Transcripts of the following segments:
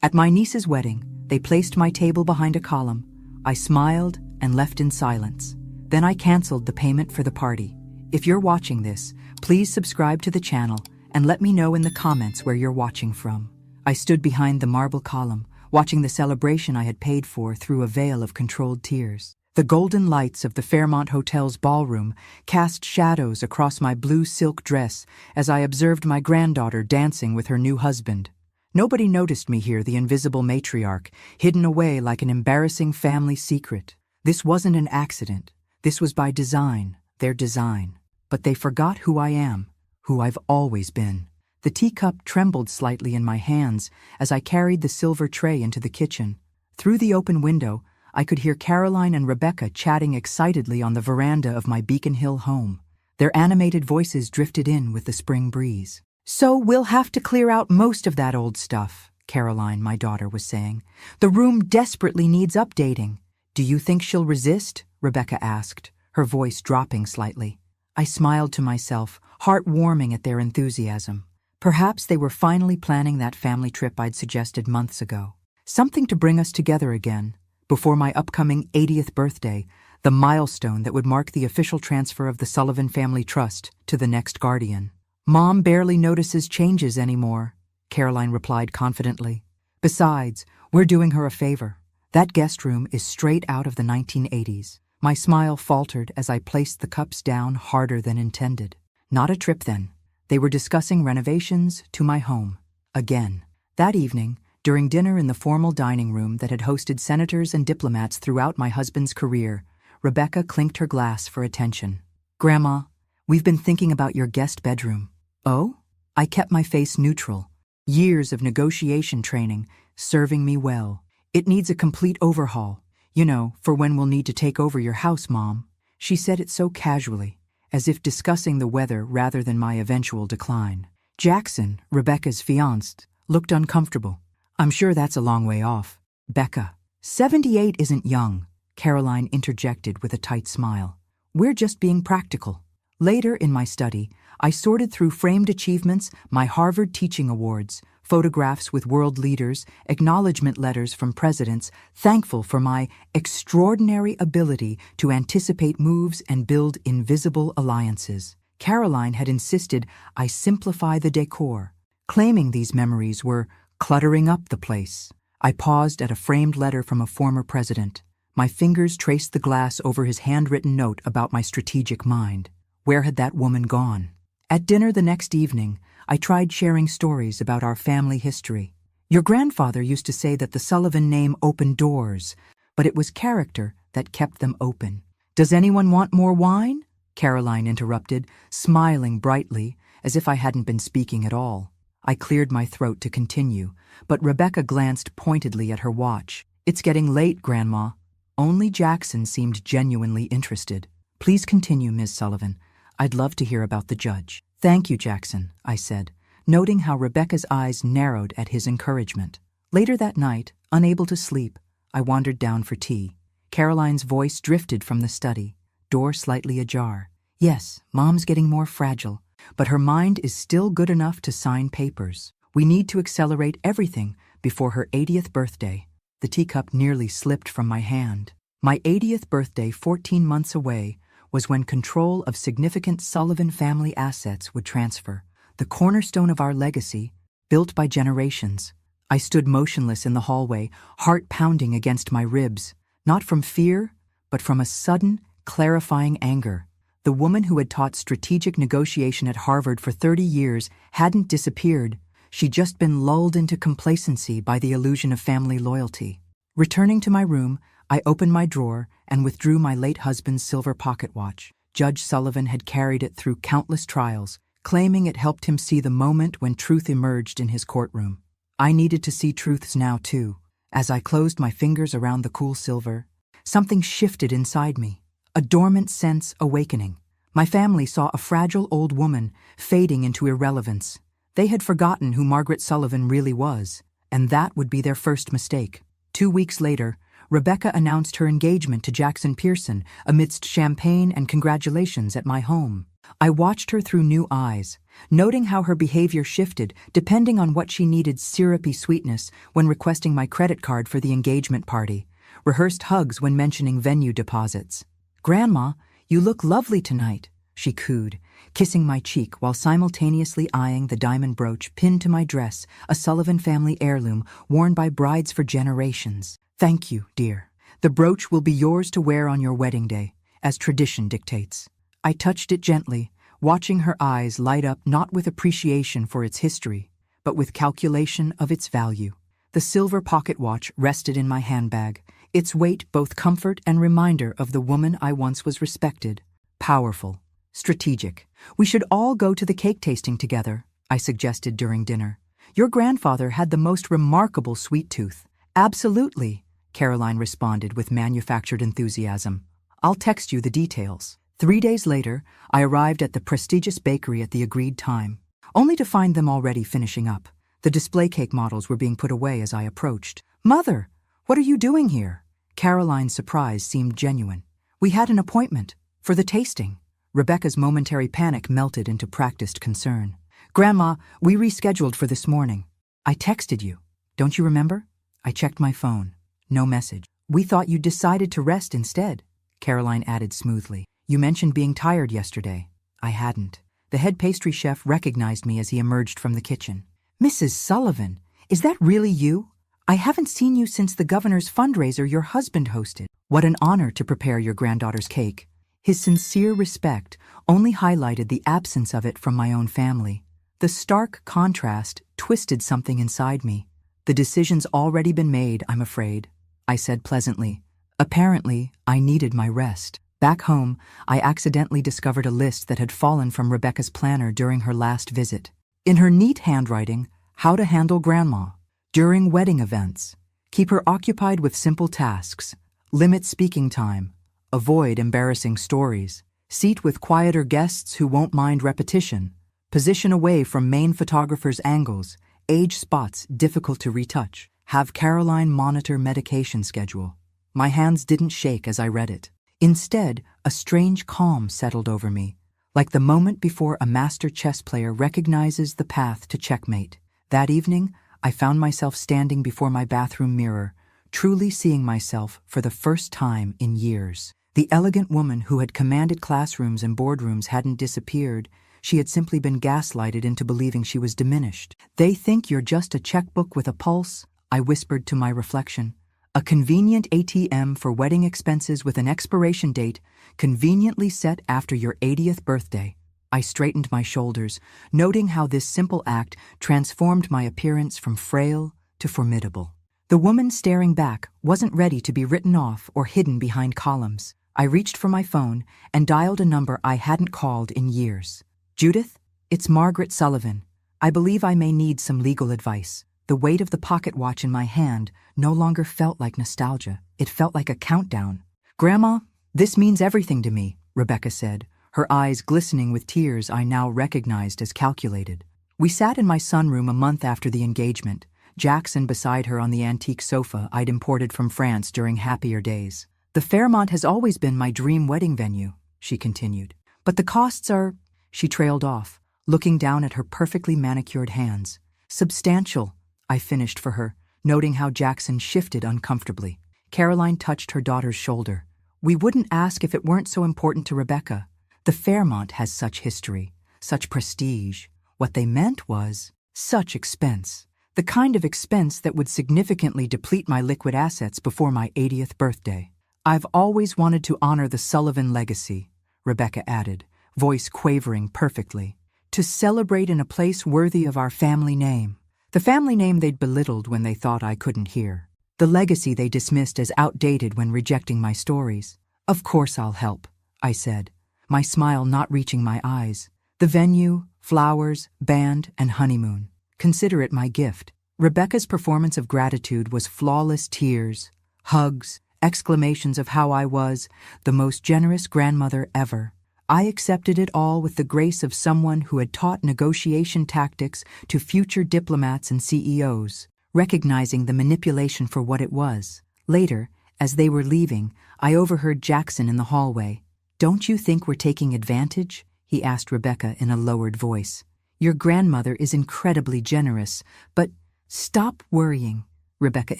At my niece's wedding, they placed my table behind a column. I smiled and left in silence. Then I canceled the payment for the party. If you're watching this, please subscribe to the channel and let me know in the comments where you're watching from. I stood behind the marble column, watching the celebration I had paid for through a veil of controlled tears. The golden lights of the Fairmont Hotel's ballroom cast shadows across my blue silk dress as I observed my granddaughter dancing with her new husband. Nobody noticed me here, the invisible matriarch, hidden away like an embarrassing family secret. This wasn't an accident. This was by design, their design. But they forgot who I am, who I've always been. The teacup trembled slightly in my hands as I carried the silver tray into the kitchen. Through the open window, I could hear Caroline and Rebecca chatting excitedly on the veranda of my Beacon Hill home. Their animated voices drifted in with the spring breeze. "So we'll have to clear out most of that old stuff," Caroline, my daughter, was saying. "The room desperately needs updating." "Do you think she'll resist?" Rebecca asked, her voice dropping slightly. I smiled to myself, heart warming at their enthusiasm. Perhaps they were finally planning that family trip I'd suggested months ago. Something to bring us together again, before my upcoming 80th birthday, the milestone that would mark the official transfer of the Sullivan Family Trust to the next guardian. "Mom barely notices changes anymore," Caroline replied confidently. "Besides, we're doing her a favor. That guest room is straight out of the 1980s. My smile faltered as I placed the cups down harder than intended. Not a trip then. They were discussing renovations to my home. Again. That evening, during dinner in the formal dining room that had hosted senators and diplomats throughout my husband's career, Rebecca clinked her glass for attention. "Grandma, we've been thinking about your guest bedroom." "Oh?" I kept my face neutral. Years of negotiation training, serving me well. "It needs a complete overhaul. You know, for when we'll need to take over your house, Mom." She said it so casually, as if discussing the weather rather than my eventual decline. Jackson, Rebecca's fiancé, looked uncomfortable. "I'm sure that's a long way off." "Becca, 78 isn't young," Caroline interjected with a tight smile. "We're just being practical." Later in my study, I sorted through framed achievements, my Harvard teaching awards, photographs with world leaders, acknowledgement letters from presidents, thankful for my extraordinary ability to anticipate moves and build invisible alliances. Caroline had insisted I simplify the decor, claiming these memories were cluttering up the place. I paused at a framed letter from a former president. My fingers traced the glass over his handwritten note about my strategic mind. Where had that woman gone? At dinner the next evening, I tried sharing stories about our family history. "Your grandfather used to say that the Sullivan name opened doors, but it was character that kept them open." "Does anyone want more wine?" Caroline interrupted, smiling brightly, as if I hadn't been speaking at all. I cleared my throat to continue, but Rebecca glanced pointedly at her watch. "It's getting late, Grandma." Only Jackson seemed genuinely interested. "Please continue, Ms. Sullivan. I'd love to hear about the judge." "Thank you, Jackson," I said, noting how Rebecca's eyes narrowed at his encouragement. Later that night, unable to sleep, I wandered down for tea. Caroline's voice drifted from the study, door slightly ajar. "Yes, Mom's getting more fragile, but her mind is still good enough to sign papers. We need to accelerate everything before her 80th birthday." The teacup nearly slipped from my hand. My 80th birthday, 14 months away, was when control of significant Sullivan family assets would transfer, the cornerstone of our legacy, built by generations. I stood motionless in the hallway, heart pounding against my ribs, not from fear, but from a sudden, clarifying anger. The woman who had taught strategic negotiation at Harvard for 30 years hadn't disappeared. She'd just been lulled into complacency by the illusion of family loyalty. Returning to my room, I opened my drawer and withdrew my late husband's silver pocket watch. Judge Sullivan had carried it through countless trials, claiming it helped him see the moment when truth emerged in his courtroom. I needed to see truths now, too. As I closed my fingers around the cool silver, something shifted inside me, a dormant sense awakening. My family saw a fragile old woman fading into irrelevance. They had forgotten who Margaret Sullivan really was, and that would be their first mistake. 2 weeks later, Rebecca announced her engagement to Jackson Pearson amidst champagne and congratulations at my home. I watched her through new eyes, noting how her behavior shifted depending on what she needed: syrupy sweetness when requesting my credit card for the engagement party, rehearsed hugs when mentioning venue deposits. "Grandma, you look lovely tonight," she cooed, kissing my cheek while simultaneously eyeing the diamond brooch pinned to my dress, a Sullivan family heirloom worn by brides for generations. "Thank you, dear. The brooch will be yours to wear on your wedding day, as tradition dictates." I touched it gently, watching her eyes light up not with appreciation for its history, but with calculation of its value. The silver pocket watch rested in my handbag, its weight both comfort and reminder of the woman I once was: respected, powerful, strategic. "We should all go to the cake tasting together," I suggested during dinner. "Your grandfather had the most remarkable sweet tooth." "Absolutely," Caroline responded with manufactured enthusiasm. "I'll text you the details." 3 days later, I arrived at the prestigious bakery at the agreed time, only to find them already finishing up. The display cake models were being put away as I approached. "Mother, what are you doing here?" Caroline's surprise seemed genuine. "We had an appointment for the tasting." Rebecca's momentary panic melted into practiced concern. "Grandma, we rescheduled for this morning. I texted you. Don't you remember?" I checked my phone. No message. "We thought you decided to rest instead," Caroline added smoothly. "You mentioned being tired yesterday." I hadn't. The head pastry chef recognized me as he emerged from the kitchen. "Mrs. Sullivan, is that really you? I haven't seen you since the governor's fundraiser your husband hosted." "What an honor to prepare your granddaughter's cake." His sincere respect only highlighted the absence of it from my own family. The stark contrast twisted something inside me. "The decision's already been made, I'm afraid," I said pleasantly. Apparently, I needed my rest. Back home, I accidentally discovered a list that had fallen from Rebecca's planner during her last visit. In her neat handwriting, "How to handle grandma during wedding events. Keep her occupied with simple tasks. Limit speaking time. Avoid embarrassing stories. Seat with quieter guests who won't mind repetition. Position away from main photographer's angles. Age spots difficult to retouch. Have Caroline monitor medication schedule." My hands didn't shake as I read it. Instead, a strange calm settled over me, like the moment before a master chess player recognizes the path to checkmate. That evening, I found myself standing before my bathroom mirror, truly seeing myself for the first time in years. The elegant woman who had commanded classrooms and boardrooms hadn't disappeared. She had simply been gaslighted into believing she was diminished. "They think you're just a checkbook with a pulse," I whispered to my reflection. "A convenient ATM for wedding expenses with an expiration date conveniently set after your 80th birthday." I straightened my shoulders, noting how this simple act transformed my appearance from frail to formidable. The woman staring back wasn't ready to be written off or hidden behind columns. I reached for my phone and dialed a number I hadn't called in years. "Judith, it's Margaret Sullivan. I believe I may need some legal advice." The weight of the pocket watch in my hand no longer felt like nostalgia. It felt like a countdown. "Grandma, this means everything to me," Rebecca said, her eyes glistening with tears I now recognized as calculated. We sat in my sunroom a month after the engagement, Jackson beside her on the antique sofa I'd imported from France during happier days. "The Fairmont has always been my dream wedding venue," she continued. "But the costs are—" She trailed off, looking down at her perfectly manicured hands. "Substantial," I finished for her, noting how Jackson shifted uncomfortably. Caroline touched her daughter's shoulder. "We wouldn't ask if it weren't so important to Rebecca. The Fairmont has such history, such prestige. What they meant was such expense. The kind of expense that would significantly deplete my liquid assets before my 80th birthday. I've always wanted to honor the Sullivan legacy," Rebecca added, voice quavering perfectly. "To celebrate in a place worthy of our family name." The family name they'd belittled when they thought I couldn't hear. The legacy they dismissed as outdated when rejecting my stories. "Of course I'll help," I said, my smile not reaching my eyes. "The venue, flowers, band, and honeymoon. Consider it my gift." Rebecca's performance of gratitude was flawless: tears, hugs, exclamations of how I was the most generous grandmother ever. I accepted it all with the grace of someone who had taught negotiation tactics to future diplomats and CEOs, recognizing the manipulation for what it was. Later, as they were leaving, I overheard Jackson in the hallway. "Don't you think we're taking advantage?" he asked Rebecca in a lowered voice. Your grandmother is incredibly generous, but stop worrying, Rebecca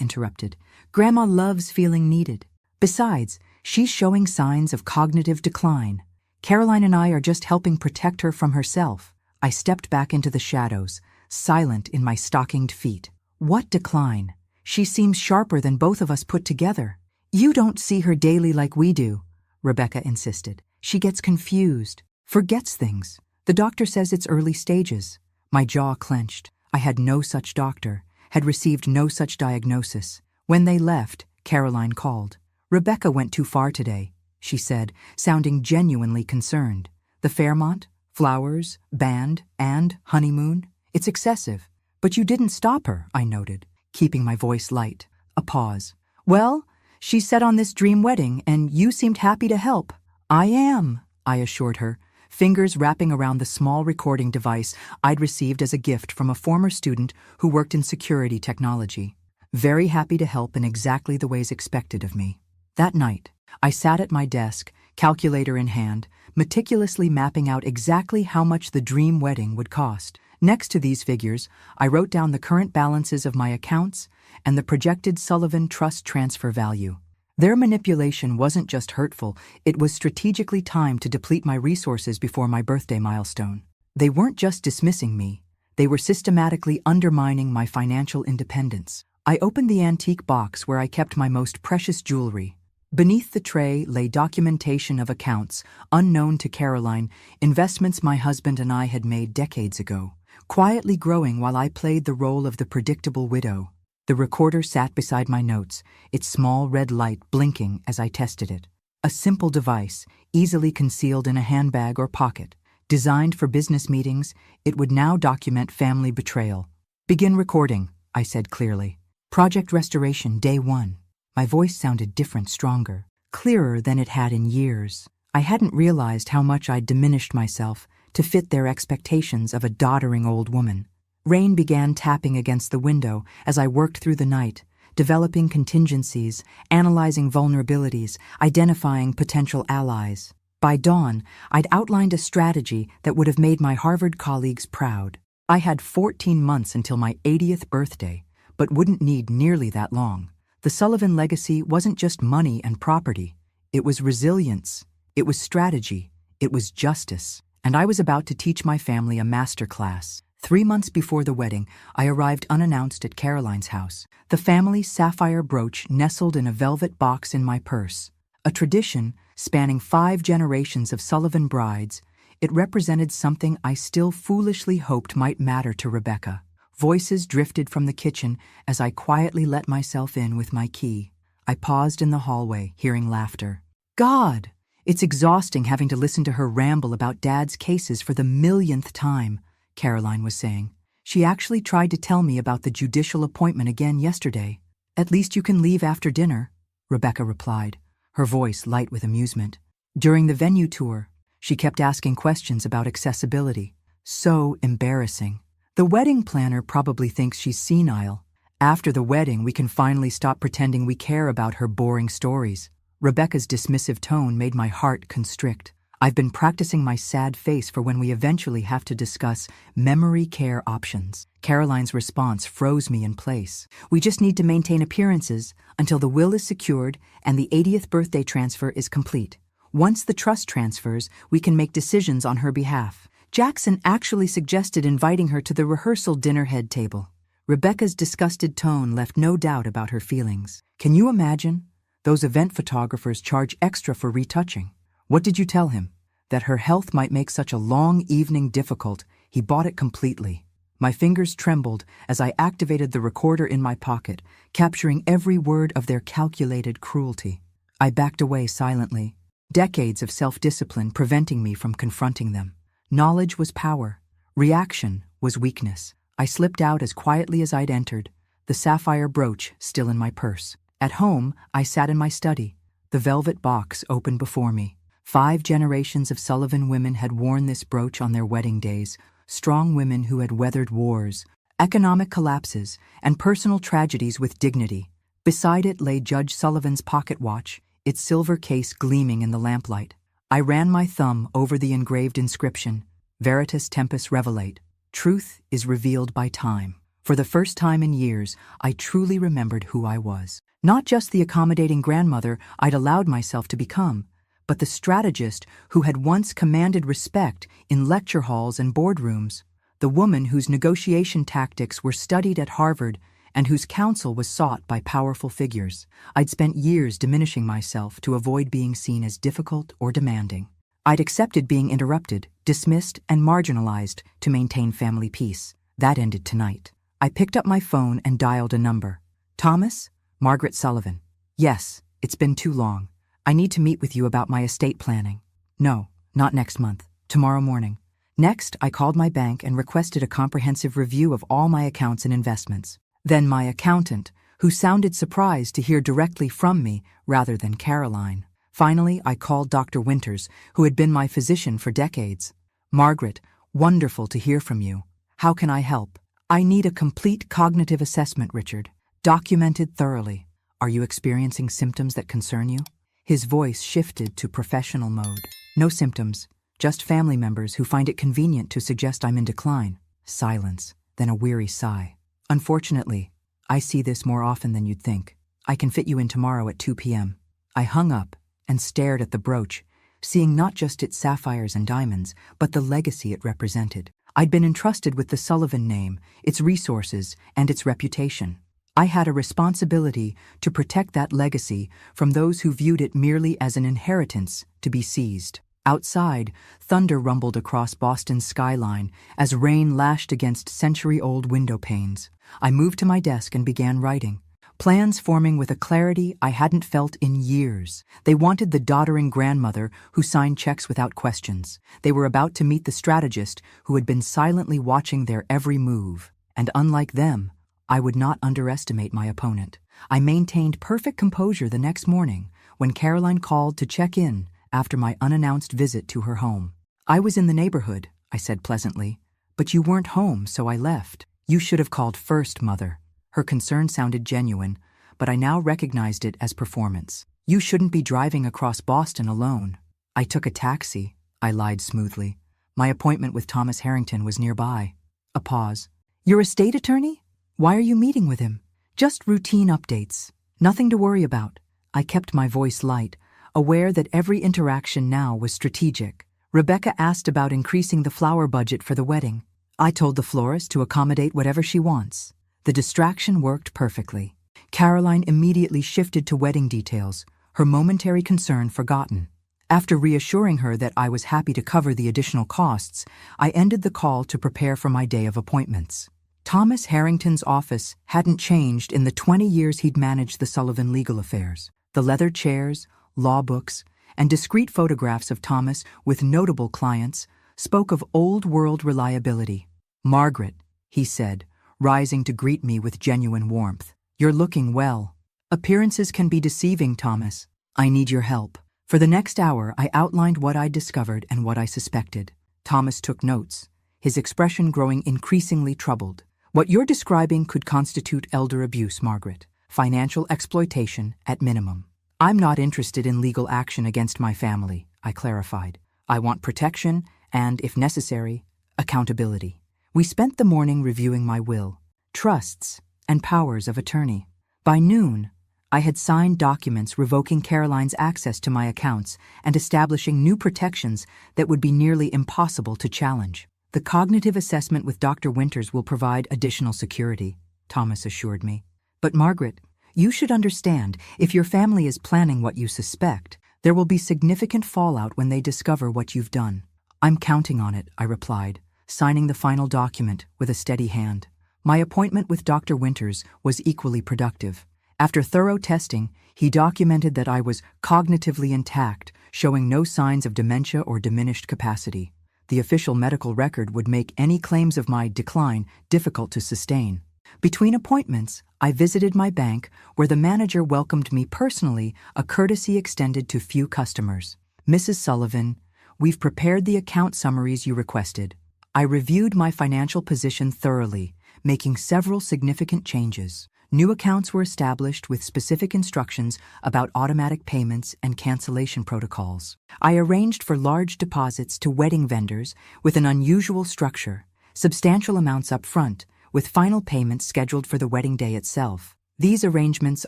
interrupted. Grandma loves feeling needed. Besides, she's showing signs of cognitive decline. Caroline and I are just helping protect her from herself. I stepped back into the shadows, silent in my stockinged feet. What decline? She seems sharper than both of us put together. You don't see her daily like we do, Rebecca insisted. She gets confused, forgets things. The doctor says it's early stages. My jaw clenched. I had no such doctor, had received no such diagnosis. When they left, Caroline called. Rebecca went too far today, she said, sounding genuinely concerned. The Fairmont, flowers, band, and honeymoon. It's excessive. But you didn't stop her, I noted, keeping my voice light. A pause. Well, she's set on this dream wedding, and you seemed happy to help. I am, I assured her, fingers wrapping around the small recording device I'd received as a gift from a former student who worked in security technology. Very happy to help in exactly the ways expected of me. That night, I sat at my desk, calculator in hand, meticulously mapping out exactly how much the dream wedding would cost. Next to these figures, I wrote down the current balances of my accounts and the projected Sullivan Trust transfer value. Their manipulation wasn't just hurtful, it was strategically timed to deplete my resources before my birthday milestone. They weren't just dismissing me, they were systematically undermining my financial independence. I opened the antique box where I kept my most precious jewelry. Beneath the tray lay documentation of accounts, unknown to Caroline, investments my husband and I had made decades ago, quietly growing while I played the role of the predictable widow. The recorder sat beside my notes, its small red light blinking as I tested it. A simple device, easily concealed in a handbag or pocket. Designed for business meetings, it would now document family betrayal. Begin recording, I said clearly. Project Restoration, Day 1. My voice sounded different, stronger, clearer than it had in years. I hadn't realized how much I'd diminished myself to fit their expectations of a doddering old woman. Rain began tapping against the window as I worked through the night, developing contingencies, analyzing vulnerabilities, identifying potential allies. By dawn, I'd outlined a strategy that would have made my Harvard colleagues proud. I had 14 months until my 80th birthday, but wouldn't need nearly that long. The Sullivan legacy wasn't just money and property. It was resilience. It was strategy. It was justice. And I was about to teach my family a masterclass. 3 months before the wedding, I arrived unannounced at Caroline's house. The family sapphire brooch nestled in a velvet box in my purse. A tradition spanning 5 generations of Sullivan brides, it represented something I still foolishly hoped might matter to Rebecca. Voices drifted from the kitchen as I quietly let myself in with my key. I paused in the hallway, hearing laughter. God! It's exhausting having to listen to her ramble about Dad's cases for the millionth time, Caroline was saying. She actually tried to tell me about the judicial appointment again yesterday. At least you can leave after dinner, Rebecca replied, her voice light with amusement. During the venue tour, she kept asking questions about accessibility. So embarrassing. The wedding planner probably thinks she's senile. After the wedding, we can finally stop pretending we care about her boring stories. Rebecca's dismissive tone made my heart constrict. I've been practicing my sad face for when we eventually have to discuss memory care options. Caroline's response froze me in place. We just need to maintain appearances until the will is secured and the 80th birthday transfer is complete. Once the trust transfers, we can make decisions on her behalf. Jackson actually suggested inviting her to the rehearsal dinner head table. Rebecca's disgusted tone left no doubt about her feelings. Can you imagine? Those event photographers charge extra for retouching. What did you tell him? That her health might make such a long evening difficult, he bought it completely. My fingers trembled as I activated the recorder in my pocket, capturing every word of their calculated cruelty. I backed away silently, decades of self-discipline preventing me from confronting them. Knowledge was power. Reaction was weakness. I slipped out as quietly as I'd entered, the sapphire brooch still in my purse. At home, I sat in my study, the velvet box open before me. 5 generations of Sullivan women had worn this brooch on their wedding days, strong women who had weathered wars, economic collapses, and personal tragedies with dignity. Beside it lay Judge Sullivan's pocket watch, its silver case gleaming in the lamplight. I ran my thumb over the engraved inscription, Veritas Tempus Revelate. Truth is revealed by time. For the first time in years, I truly remembered who I was. Not just the accommodating grandmother I'd allowed myself to become, but the strategist who had once commanded respect in lecture halls and boardrooms, the woman whose negotiation tactics were studied at Harvard and whose counsel was sought by powerful figures. I'd spent years diminishing myself to avoid being seen as difficult or demanding. I'd accepted being interrupted, dismissed, and marginalized to maintain family peace. That ended tonight. I picked up my phone and dialed a number. Thomas? Margaret Sullivan. Yes, it's been too long. I need to meet with you about my estate planning. No, not next month. Tomorrow morning. Next, I called my bank and requested a comprehensive review of all my accounts and investments. Then my accountant, who sounded surprised to hear directly from me rather than Caroline. Finally, I called Dr. Winters, who had been my physician for decades. Margaret, wonderful to hear from you. How can I help? I need a complete cognitive assessment, Richard. Documented thoroughly. Are you experiencing symptoms that concern you? His voice shifted to professional mode. No symptoms, just family members who find it convenient to suggest I'm in decline. Silence, then a weary sigh. Unfortunately, I see this more often than you'd think. I can fit you in tomorrow at 2 p.m. I hung up and stared at the brooch, seeing not just its sapphires and diamonds, but the legacy it represented. I'd been entrusted with the Sullivan name, its resources, and its reputation. I had a responsibility to protect that legacy from those who viewed it merely as an inheritance to be seized. Outside, thunder rumbled across Boston's skyline as rain lashed against century-old window panes. I moved to my desk and began writing. Plans forming with a clarity I hadn't felt in years. They wanted the doddering grandmother who signed checks without questions. They were about to meet the strategist who had been silently watching their every move. And unlike them, I would not underestimate my opponent. I maintained perfect composure the next morning when Caroline called to check in after my unannounced visit to her home. I was in the neighborhood, I said pleasantly, but you weren't home, so I left. You should have called first, Mother. Her concern sounded genuine, but I now recognized it as performance. You shouldn't be driving across Boston alone. I took a taxi, I lied smoothly. My appointment with Thomas Harrington was nearby. A pause. Your estate attorney? Why are you meeting with him? Just routine updates. Nothing to worry about. I kept my voice light, aware that every interaction now was strategic. Rebecca asked about increasing the flower budget for the wedding. I told the florist to accommodate whatever she wants. The distraction worked perfectly. Caroline immediately shifted to wedding details, her momentary concern forgotten. After reassuring her that I was happy to cover the additional costs, I ended the call to prepare for my day of appointments. Thomas Harrington's office hadn't changed in the 20 years he'd managed the Sullivan legal affairs. The leather chairs, law books, and discreet photographs of Thomas with notable clients spoke of old-world reliability. Margaret, he said, rising to greet me with genuine warmth. You're looking well. Appearances can be deceiving, Thomas. I need your help. For the next hour, I outlined what I'd discovered and what I suspected. Thomas took notes, his expression growing increasingly troubled. What you're describing could constitute elder abuse, Margaret. Financial exploitation at minimum. I'm not interested in legal action against my family, I clarified. I want protection and, if necessary, accountability. We spent the morning reviewing my will, trusts, and powers of attorney. By noon, I had signed documents revoking Caroline's access to my accounts and establishing new protections that would be nearly impossible to challenge. The cognitive assessment with Dr. Winters will provide additional security, Thomas assured me. But Margaret, you should understand, if your family is planning what you suspect, there will be significant fallout when they discover what you've done. I'm counting on it, I replied, signing the final document with a steady hand. My appointment with Dr. Winters was equally productive. After thorough testing, he documented that I was cognitively intact, showing no signs of dementia or diminished capacity. The official medical record would make any claims of my decline difficult to sustain. Between appointments, I visited my bank, where the manager welcomed me personally, a courtesy extended to few customers. Mrs. Sullivan, we've prepared the account summaries you requested. I reviewed my financial position thoroughly, making several significant changes. New accounts were established with specific instructions about automatic payments and cancellation protocols. I arranged for large deposits to wedding vendors with an unusual structure, substantial amounts up front, with final payments scheduled for the wedding day itself. These arrangements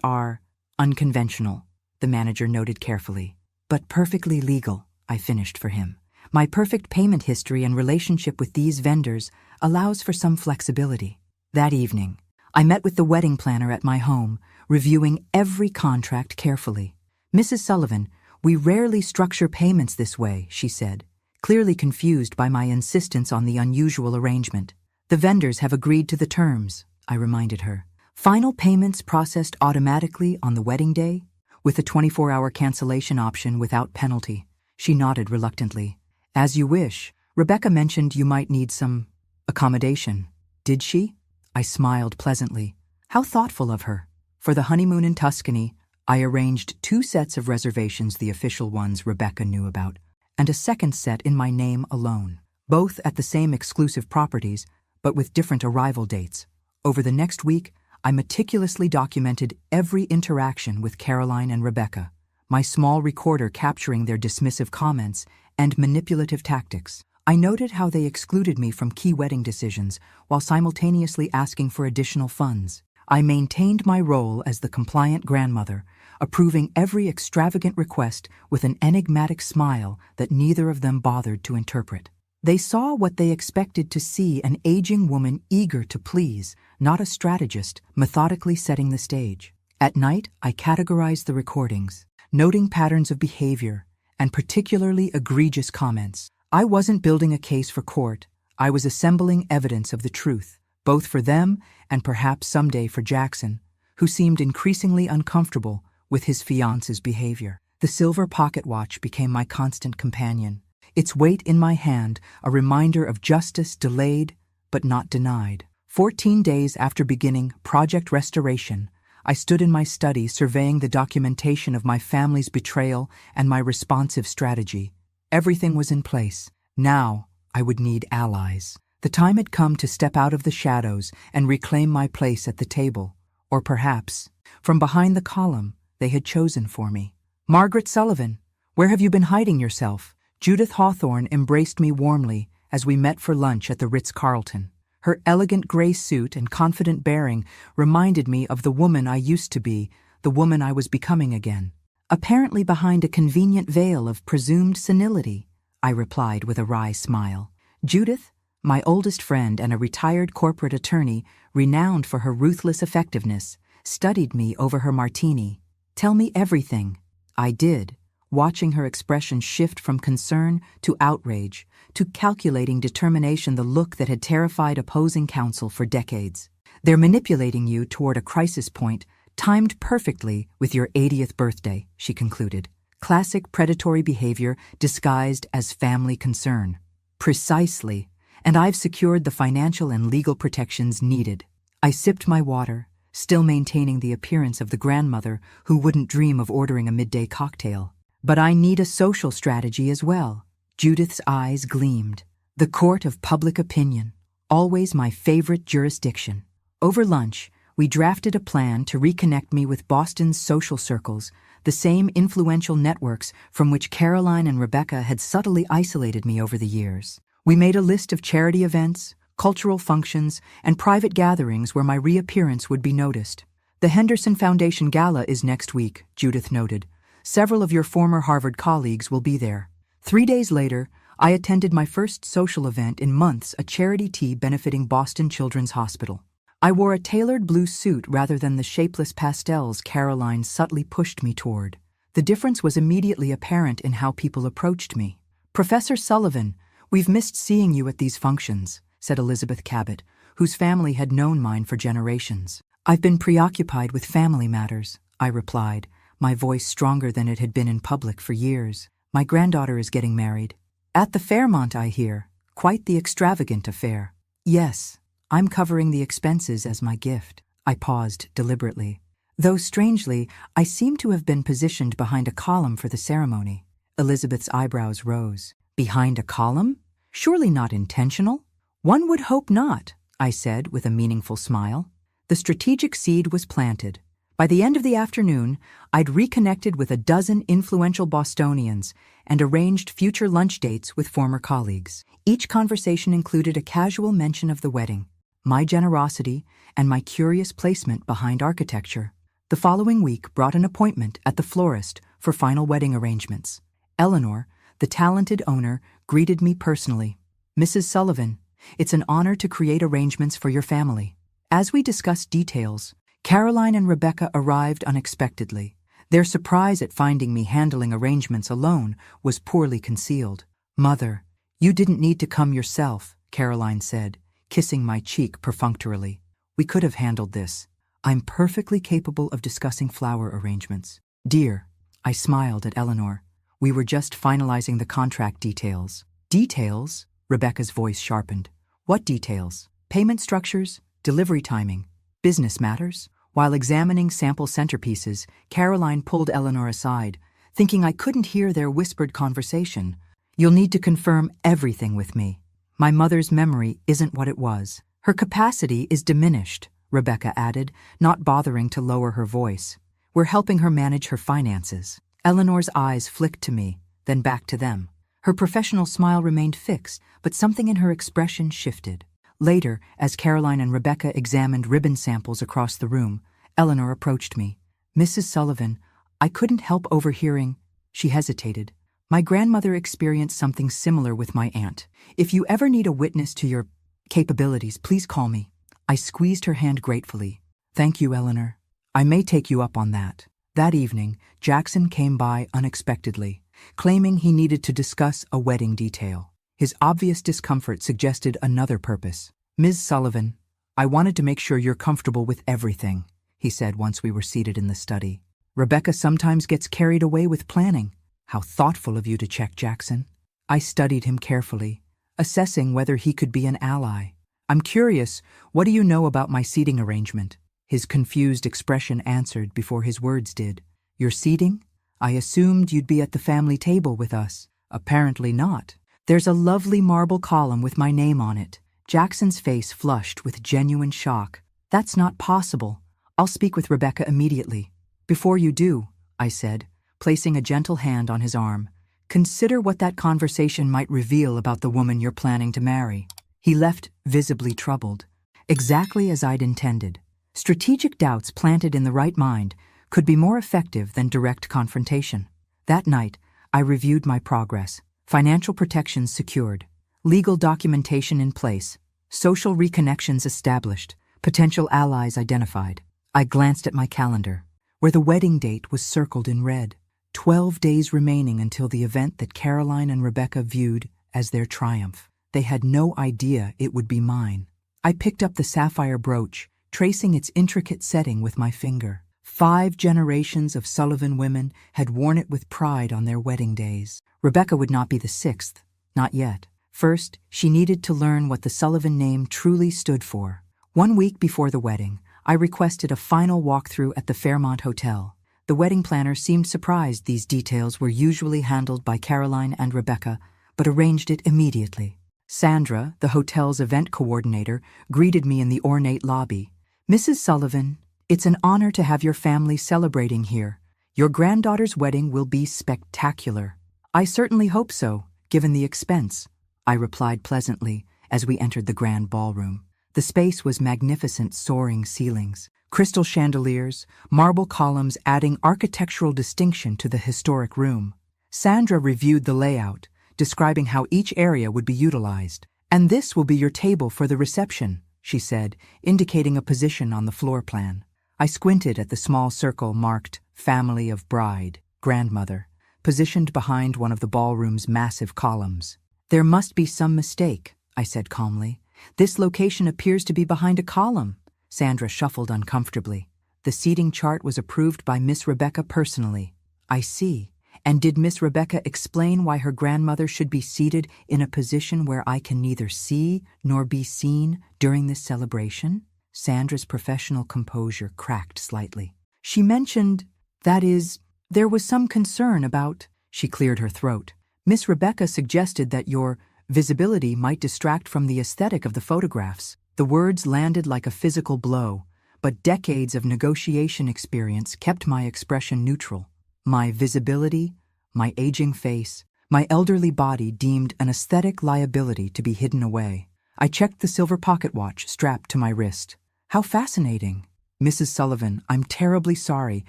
are unconventional, the manager noted carefully, but perfectly legal, I finished for him. My perfect payment history and relationship with these vendors allows for some flexibility. That evening, I met with the wedding planner at my home, reviewing every contract carefully. Mrs. Sullivan, we rarely structure payments this way, she said, clearly confused by my insistence on the unusual arrangement. The vendors have agreed to the terms, I reminded her. Final payments processed automatically on the wedding day, with a 24-hour cancellation option without penalty. She nodded reluctantly. As you wish. Rebecca mentioned you might need some accommodation. Did she? I smiled pleasantly. How thoughtful of her. For the honeymoon in Tuscany, I arranged 2 sets of reservations, the official ones Rebecca knew about, and a second set in my name alone, both at the same exclusive properties, but with different arrival dates. Over the next week, I meticulously documented every interaction with Caroline and Rebecca, my small recorder capturing their dismissive comments and manipulative tactics. I noted how they excluded me from key wedding decisions while simultaneously asking for additional funds. I maintained my role as the compliant grandmother, approving every extravagant request with an enigmatic smile that neither of them bothered to interpret. They saw what they expected to see, an aging woman eager to please, not a strategist methodically setting the stage. At night, I categorized the recordings, noting patterns of behavior and particularly egregious comments. I wasn't building a case for court. I was assembling evidence of the truth, both for them and perhaps someday for Jackson, who seemed increasingly uncomfortable with his fiance's behavior. The silver pocket watch became my constant companion, its weight in my hand a reminder of justice delayed but not denied. 14 days after beginning Project Restoration, I stood in my study surveying the documentation of my family's betrayal and my responsive strategy. Everything was in place. Now, I would need allies. The time had come to step out of the shadows and reclaim my place at the table, or perhaps, from behind the column they had chosen for me. Margaret Sullivan, where have you been hiding yourself? Judith Hawthorne embraced me warmly as we met for lunch at the Ritz-Carlton. Her elegant gray suit and confident bearing reminded me of the woman I used to be, the woman I was becoming again. Apparently behind a convenient veil of presumed senility, I replied with a wry smile. Judith, my oldest friend and a retired corporate attorney, renowned for her ruthless effectiveness, studied me over her martini. Tell me everything. I did, watching her expression shift from concern to outrage, to calculating determination, the look that had terrified opposing counsel for decades. They're manipulating you toward a crisis point, timed perfectly with your 80th birthday, she concluded. Classic predatory behavior disguised as family concern. Precisely, and I've secured the financial and legal protections needed. I sipped my water, still maintaining the appearance of the grandmother who wouldn't dream of ordering a midday cocktail. But I need a social strategy as well. Judith's eyes gleamed. The court of public opinion, always my favorite jurisdiction. Over lunch, we drafted a plan to reconnect me with Boston's social circles, the same influential networks from which Caroline and Rebecca had subtly isolated me over the years. We made a list of charity events, cultural functions, and private gatherings where my reappearance would be noticed. The Henderson Foundation Gala is next week, Judith noted. Several of your former Harvard colleagues will be there. 3 days later, I attended my first social event in months, a charity tea benefiting Boston Children's Hospital. I wore a tailored blue suit rather than the shapeless pastels Caroline subtly pushed me toward. The difference was immediately apparent in how people approached me. Professor Sullivan, we've missed seeing you at these functions, said Elizabeth Cabot, whose family had known mine for generations. I've been preoccupied with family matters, I replied, my voice stronger than it had been in public for years. My granddaughter is getting married. At the Fairmont, I hear. Quite the extravagant affair. Yes, I'm covering the expenses as my gift. I paused deliberately. Though strangely, I seem to have been positioned behind a column for the ceremony. Elizabeth's eyebrows rose. Behind a column? Surely not intentional? One would hope not, I said with a meaningful smile. The strategic seed was planted. By the end of the afternoon, I'd reconnected with a dozen influential Bostonians and arranged future lunch dates with former colleagues. Each conversation included a casual mention of the wedding, my generosity, and my curious placement behind architecture. The following week brought an appointment at the florist for final wedding arrangements. Eleanor, the talented owner, greeted me personally. "Mrs. Sullivan, it's an honor to create arrangements for your family." As we discussed details, Caroline and Rebecca arrived unexpectedly. Their surprise at finding me handling arrangements alone was poorly concealed. "Mother, you didn't need to come yourself," Caroline said, kissing my cheek perfunctorily. "We could have handled this. I'm perfectly capable of discussing flower arrangements." "Dear," I smiled at Eleanor. "We were just finalizing the contract details." "Details?" Rebecca's voice sharpened. "What details? Payment structures? Delivery timing? Business matters?" While examining sample centerpieces, Caroline pulled Eleanor aside, thinking I couldn't hear their whispered conversation. "You'll need to confirm everything with me. My mother's memory isn't what it was. Her capacity is diminished," Rebecca added, not bothering to lower her voice. "We're helping her manage her finances." Eleanor's eyes flicked to me, then back to them. Her professional smile remained fixed, but something in her expression shifted. Later, as Caroline and Rebecca examined ribbon samples across the room, Eleanor approached me. "Mrs. Sullivan, I couldn't help overhearing." She hesitated. "My grandmother experienced something similar with my aunt. If you ever need a witness to your capabilities, please call me." I squeezed her hand gratefully. "Thank you, Eleanor. I may take you up on that." That evening, Jackson came by unexpectedly, claiming he needed to discuss a wedding detail. His obvious discomfort suggested another purpose. "Ms. Sullivan, I wanted to make sure you're comfortable with everything," he said once we were seated in the study. "Rebecca sometimes gets carried away with planning." "How thoughtful of you to check, Jackson." I studied him carefully, assessing whether he could be an ally. "I'm curious, what do you know about my seating arrangement?" His confused expression answered before his words did. "Your seating? I assumed you'd be at the family table with us." "Apparently not. There's a lovely marble column with my name on it." Jackson's face flushed with genuine shock. "That's not possible. I'll speak with Rebecca immediately." "Before you do," I said, placing a gentle hand on his arm, "consider what that conversation might reveal about the woman you're planning to marry." He left visibly troubled. Exactly as I'd intended. Strategic doubts planted in the right mind could be more effective than direct confrontation. That night, I reviewed my progress. Financial protections secured, legal documentation in place, social reconnections established, potential allies identified. I glanced at my calendar, where the wedding date was circled in red. 12 days remaining until the event that Caroline and Rebecca viewed as their triumph. They had no idea it would be mine. I picked up the sapphire brooch, tracing its intricate setting with my finger. 5 generations of Sullivan women had worn it with pride on their wedding days. Rebecca would not be the 6th, not yet. First, she needed to learn what the Sullivan name truly stood for. 1 week before the wedding, I requested a final walkthrough at the Fairmont Hotel. The wedding planner seemed surprised these details were usually handled by Caroline and Rebecca, but arranged it immediately. Sandra, the hotel's event coordinator, greeted me in the ornate lobby. "Mrs. Sullivan, it's an honor to have your family celebrating here. Your granddaughter's wedding will be spectacular." "I certainly hope so, given the expense," I replied pleasantly as we entered the grand ballroom. The space was magnificent soaring ceilings, crystal chandeliers, marble columns adding architectural distinction to the historic room. Sandra reviewed the layout, describing how each area would be utilized. "And this will be your table for the reception," she said, indicating a position on the floor plan. I squinted at the small circle marked "Family of Bride, Grandmother," positioned behind one of the ballroom's massive columns. "There must be some mistake," I said calmly. "This location appears to be behind a column." Sandra shuffled uncomfortably. "The seating chart was approved by Miss Rebecca personally." "I see. And did Miss Rebecca explain why her grandmother should be seated in a position where I can neither see nor be seen during this celebration?" Sandra's professional composure cracked slightly. "She mentioned, that is, there was some concern about—" She cleared her throat. "Miss Rebecca suggested that your visibility might distract from the aesthetic of the photographs." The words landed like a physical blow, but decades of negotiation experience kept my expression neutral. My visibility, my aging face, My elderly body deemed an aesthetic liability to be hidden away. I checked the silver pocket watch strapped to my wrist. How fascinating. Mrs. Sullivan, I'm terribly sorry.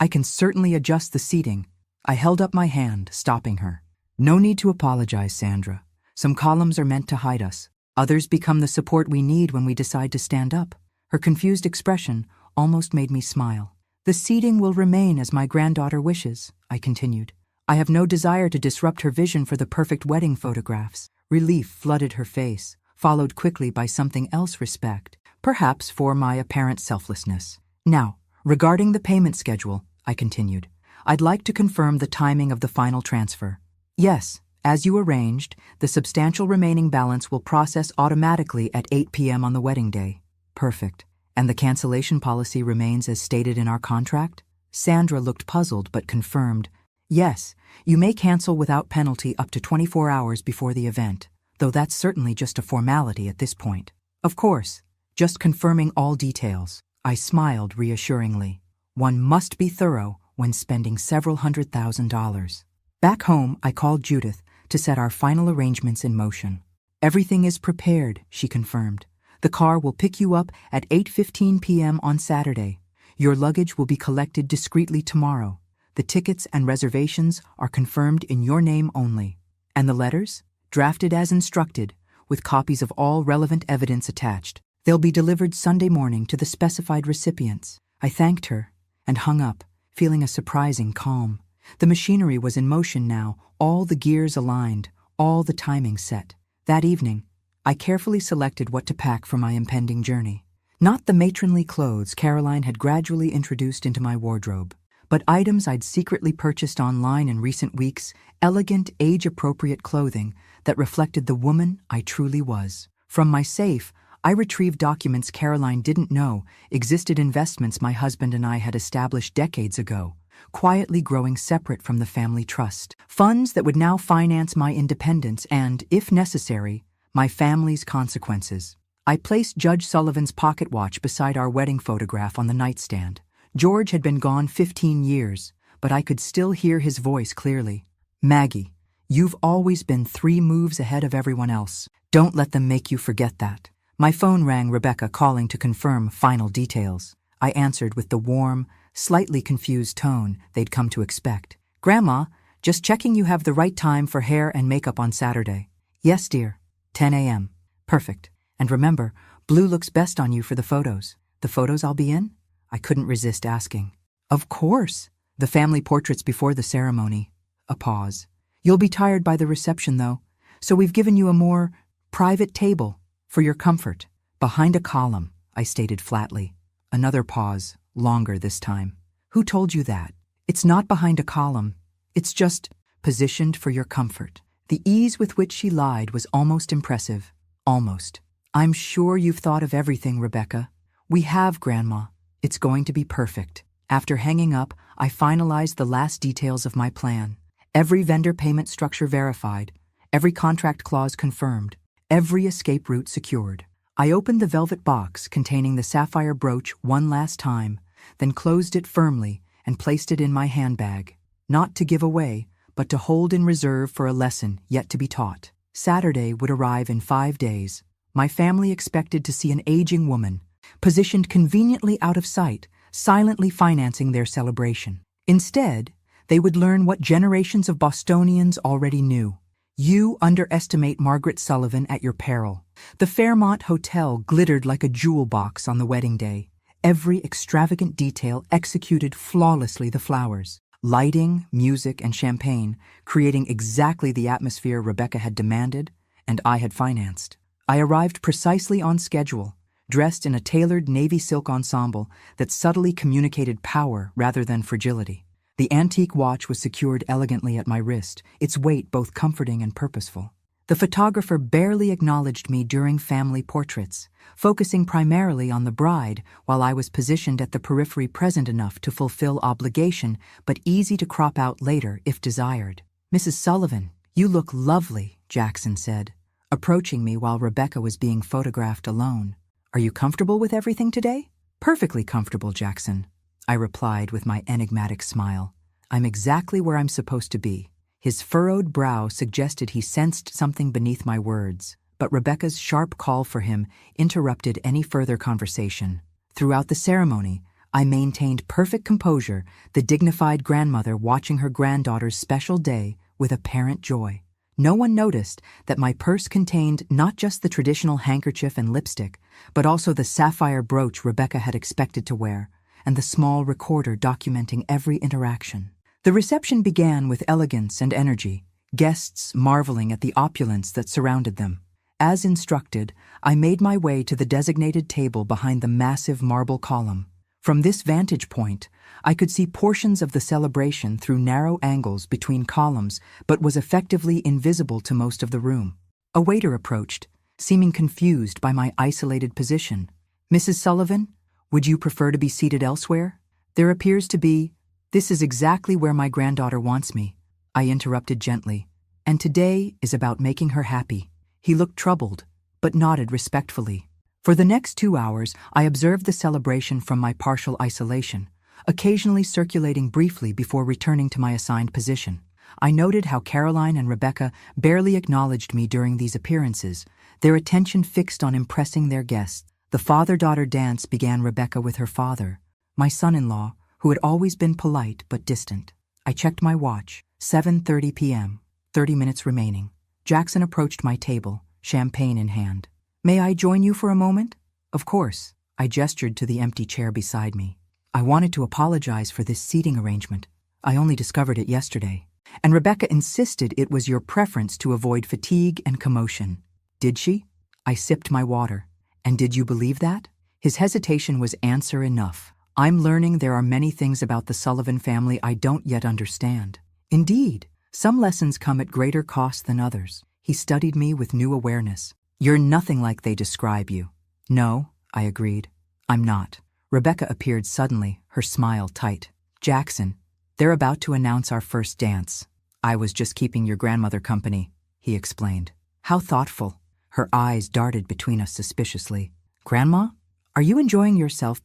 I can certainly adjust the seating. I held up my hand, stopping her. No need to apologize, Sandra. Some columns are meant to hide us. Others become the support we need when we decide to stand up. Her confused expression almost made me smile. The seating will remain as my granddaughter wishes, I continued. I have no desire to disrupt her vision for the perfect wedding photographs. Relief flooded her face, followed quickly by something else, respect, perhaps for my apparent selflessness. Now, regarding the payment schedule, I continued, I'd like to confirm the timing of the final transfer. Yes, as you arranged, the substantial remaining balance will process automatically at 8 p.m. on the wedding day. Perfect. And the cancellation policy remains as stated in our contract? Sandra looked puzzled but confirmed. Yes, you may cancel without penalty up to 24 hours before the event, though that's certainly just a formality at this point. Of course, just confirming all details. I smiled reassuringly. One must be thorough when spending several $100,000. Back home, I called Judith to set our final arrangements in motion. Everything is prepared, she confirmed. The car will pick you up at 8:15 p.m. on Saturday. Your luggage will be collected discreetly tomorrow. The tickets and reservations are confirmed in your name only. And the letters? Drafted as instructed, with copies of all relevant evidence attached. They'll be delivered Sunday morning to the specified recipients. I thanked her and hung up, feeling a surprising calm. The machinery was in motion now, all the gears aligned, all the timing set. That evening, I carefully selected what to pack for my impending journey. Not the matronly clothes Caroline had gradually introduced into my wardrobe, but items I'd secretly purchased online in recent weeks, elegant, age-appropriate clothing that reflected the woman I truly was. From my safe, I retrieved documents Caroline didn't know existed, investments my husband and I had established decades ago, quietly growing separate from the family trust. Funds that would now finance my independence and, if necessary, my family's consequences. I placed Judge Sullivan's pocket watch beside our wedding photograph on the nightstand. George had been gone 15 years, but I could still hear his voice clearly. Maggie, you've always been 3 moves ahead of everyone else. Don't let them make you forget that. My phone rang, Rebecca calling to confirm final details. I answered with the warm, slightly confused tone they'd come to expect. Grandma, just checking you have the right time for hair and makeup on Saturday. Yes, dear. 10 a.m. Perfect. And remember, blue looks best on you for the photos. The photos I'll be in? I couldn't resist asking. Of course. The family portraits before the ceremony. A pause. You'll be tired by the reception, though, so we've given you a more private table for your comfort. Behind a column, I stated flatly. Another pause, longer this time. Who told you that? It's not behind a column. It's just positioned for your comfort. The ease with which she lied was almost impressive. Almost. I'm sure you've thought of everything, Rebecca. We have, Grandma. It's going to be perfect. After hanging up, I finalized the last details of my plan. Every vendor payment structure verified, every contract clause confirmed, every escape route secured. I opened the velvet box containing the sapphire brooch one last time, then closed it firmly and placed it in my handbag. Not to give away, but to hold in reserve for a lesson yet to be taught. Saturday would arrive in 5 days. My family expected to see an aging woman, positioned conveniently out of sight, silently financing their celebration. Instead, they would learn what generations of Bostonians already knew. You underestimate Margaret Sullivan at your peril. The Fairmont Hotel glittered like a jewel box on the wedding day. Every extravagant detail executed flawlessly, the flowers, lighting, music, and champagne, creating exactly the atmosphere Rebecca had demanded and I had financed. I arrived precisely on schedule, dressed in a tailored navy silk ensemble that subtly communicated power rather than fragility. The antique watch was secured elegantly at my wrist, its weight both comforting and purposeful. The photographer barely acknowledged me during family portraits, focusing primarily on the bride while I was positioned at the periphery, present enough to fulfill obligation but easy to crop out later if desired. Mrs. Sullivan, you look lovely, Jackson said, approaching me while Rebecca was being photographed alone. Are you comfortable with everything today? Perfectly comfortable, Jackson, I replied with my enigmatic smile. I'm exactly where I'm supposed to be. His furrowed brow suggested he sensed something beneath my words, but Rebecca's sharp call for him interrupted any further conversation. Throughout the ceremony, I maintained perfect composure, the dignified grandmother watching her granddaughter's special day with apparent joy. No one noticed that my purse contained not just the traditional handkerchief and lipstick, but also the sapphire brooch Rebecca had expected to wear, and the small recorder documenting every interaction. The reception began with elegance and energy, guests marveling at the opulence that surrounded them. As instructed, I made my way to the designated table behind the massive marble column. From this vantage point, I could see portions of the celebration through narrow angles between columns, but was effectively invisible to most of the room. A waiter approached, seeming confused by my isolated position. "Mrs. Sullivan, would you prefer to be seated elsewhere? There appears to be—" "This is exactly where my granddaughter wants me," I interrupted gently. "And today is about making her happy." He looked troubled, but nodded respectfully. For the next 2 hours, I observed the celebration from my partial isolation, occasionally circulating briefly before returning to my assigned position. I noted how Caroline and Rebecca barely acknowledged me during these appearances, their attention fixed on impressing their guests. The father-daughter dance began Rebecca with her father, my son-in-law, who had always been polite but distant. I checked my watch, 7:30 p.m., 30 minutes remaining. Jackson approached my table, champagne in hand. "May I join you for a moment?" "Of course." I gestured to the empty chair beside me. "I wanted to apologize for this seating arrangement. I only discovered it yesterday. And Rebecca insisted it was your preference to avoid fatigue and commotion." "Did she?" I sipped my water. "And did you believe that?" His hesitation was answer enough. "I'm learning there are many things about the Sullivan family I don't yet understand." "Indeed, some lessons come at greater cost than others." He studied me with new awareness. "You're nothing like they describe you." "No," I agreed. "I'm not." Rebecca appeared suddenly, her smile tight. "Jackson, they're about to announce our first dance." "I was just keeping your grandmother company," he explained. "How thoughtful." Her eyes darted between us suspiciously. "Grandma, are you enjoying yourself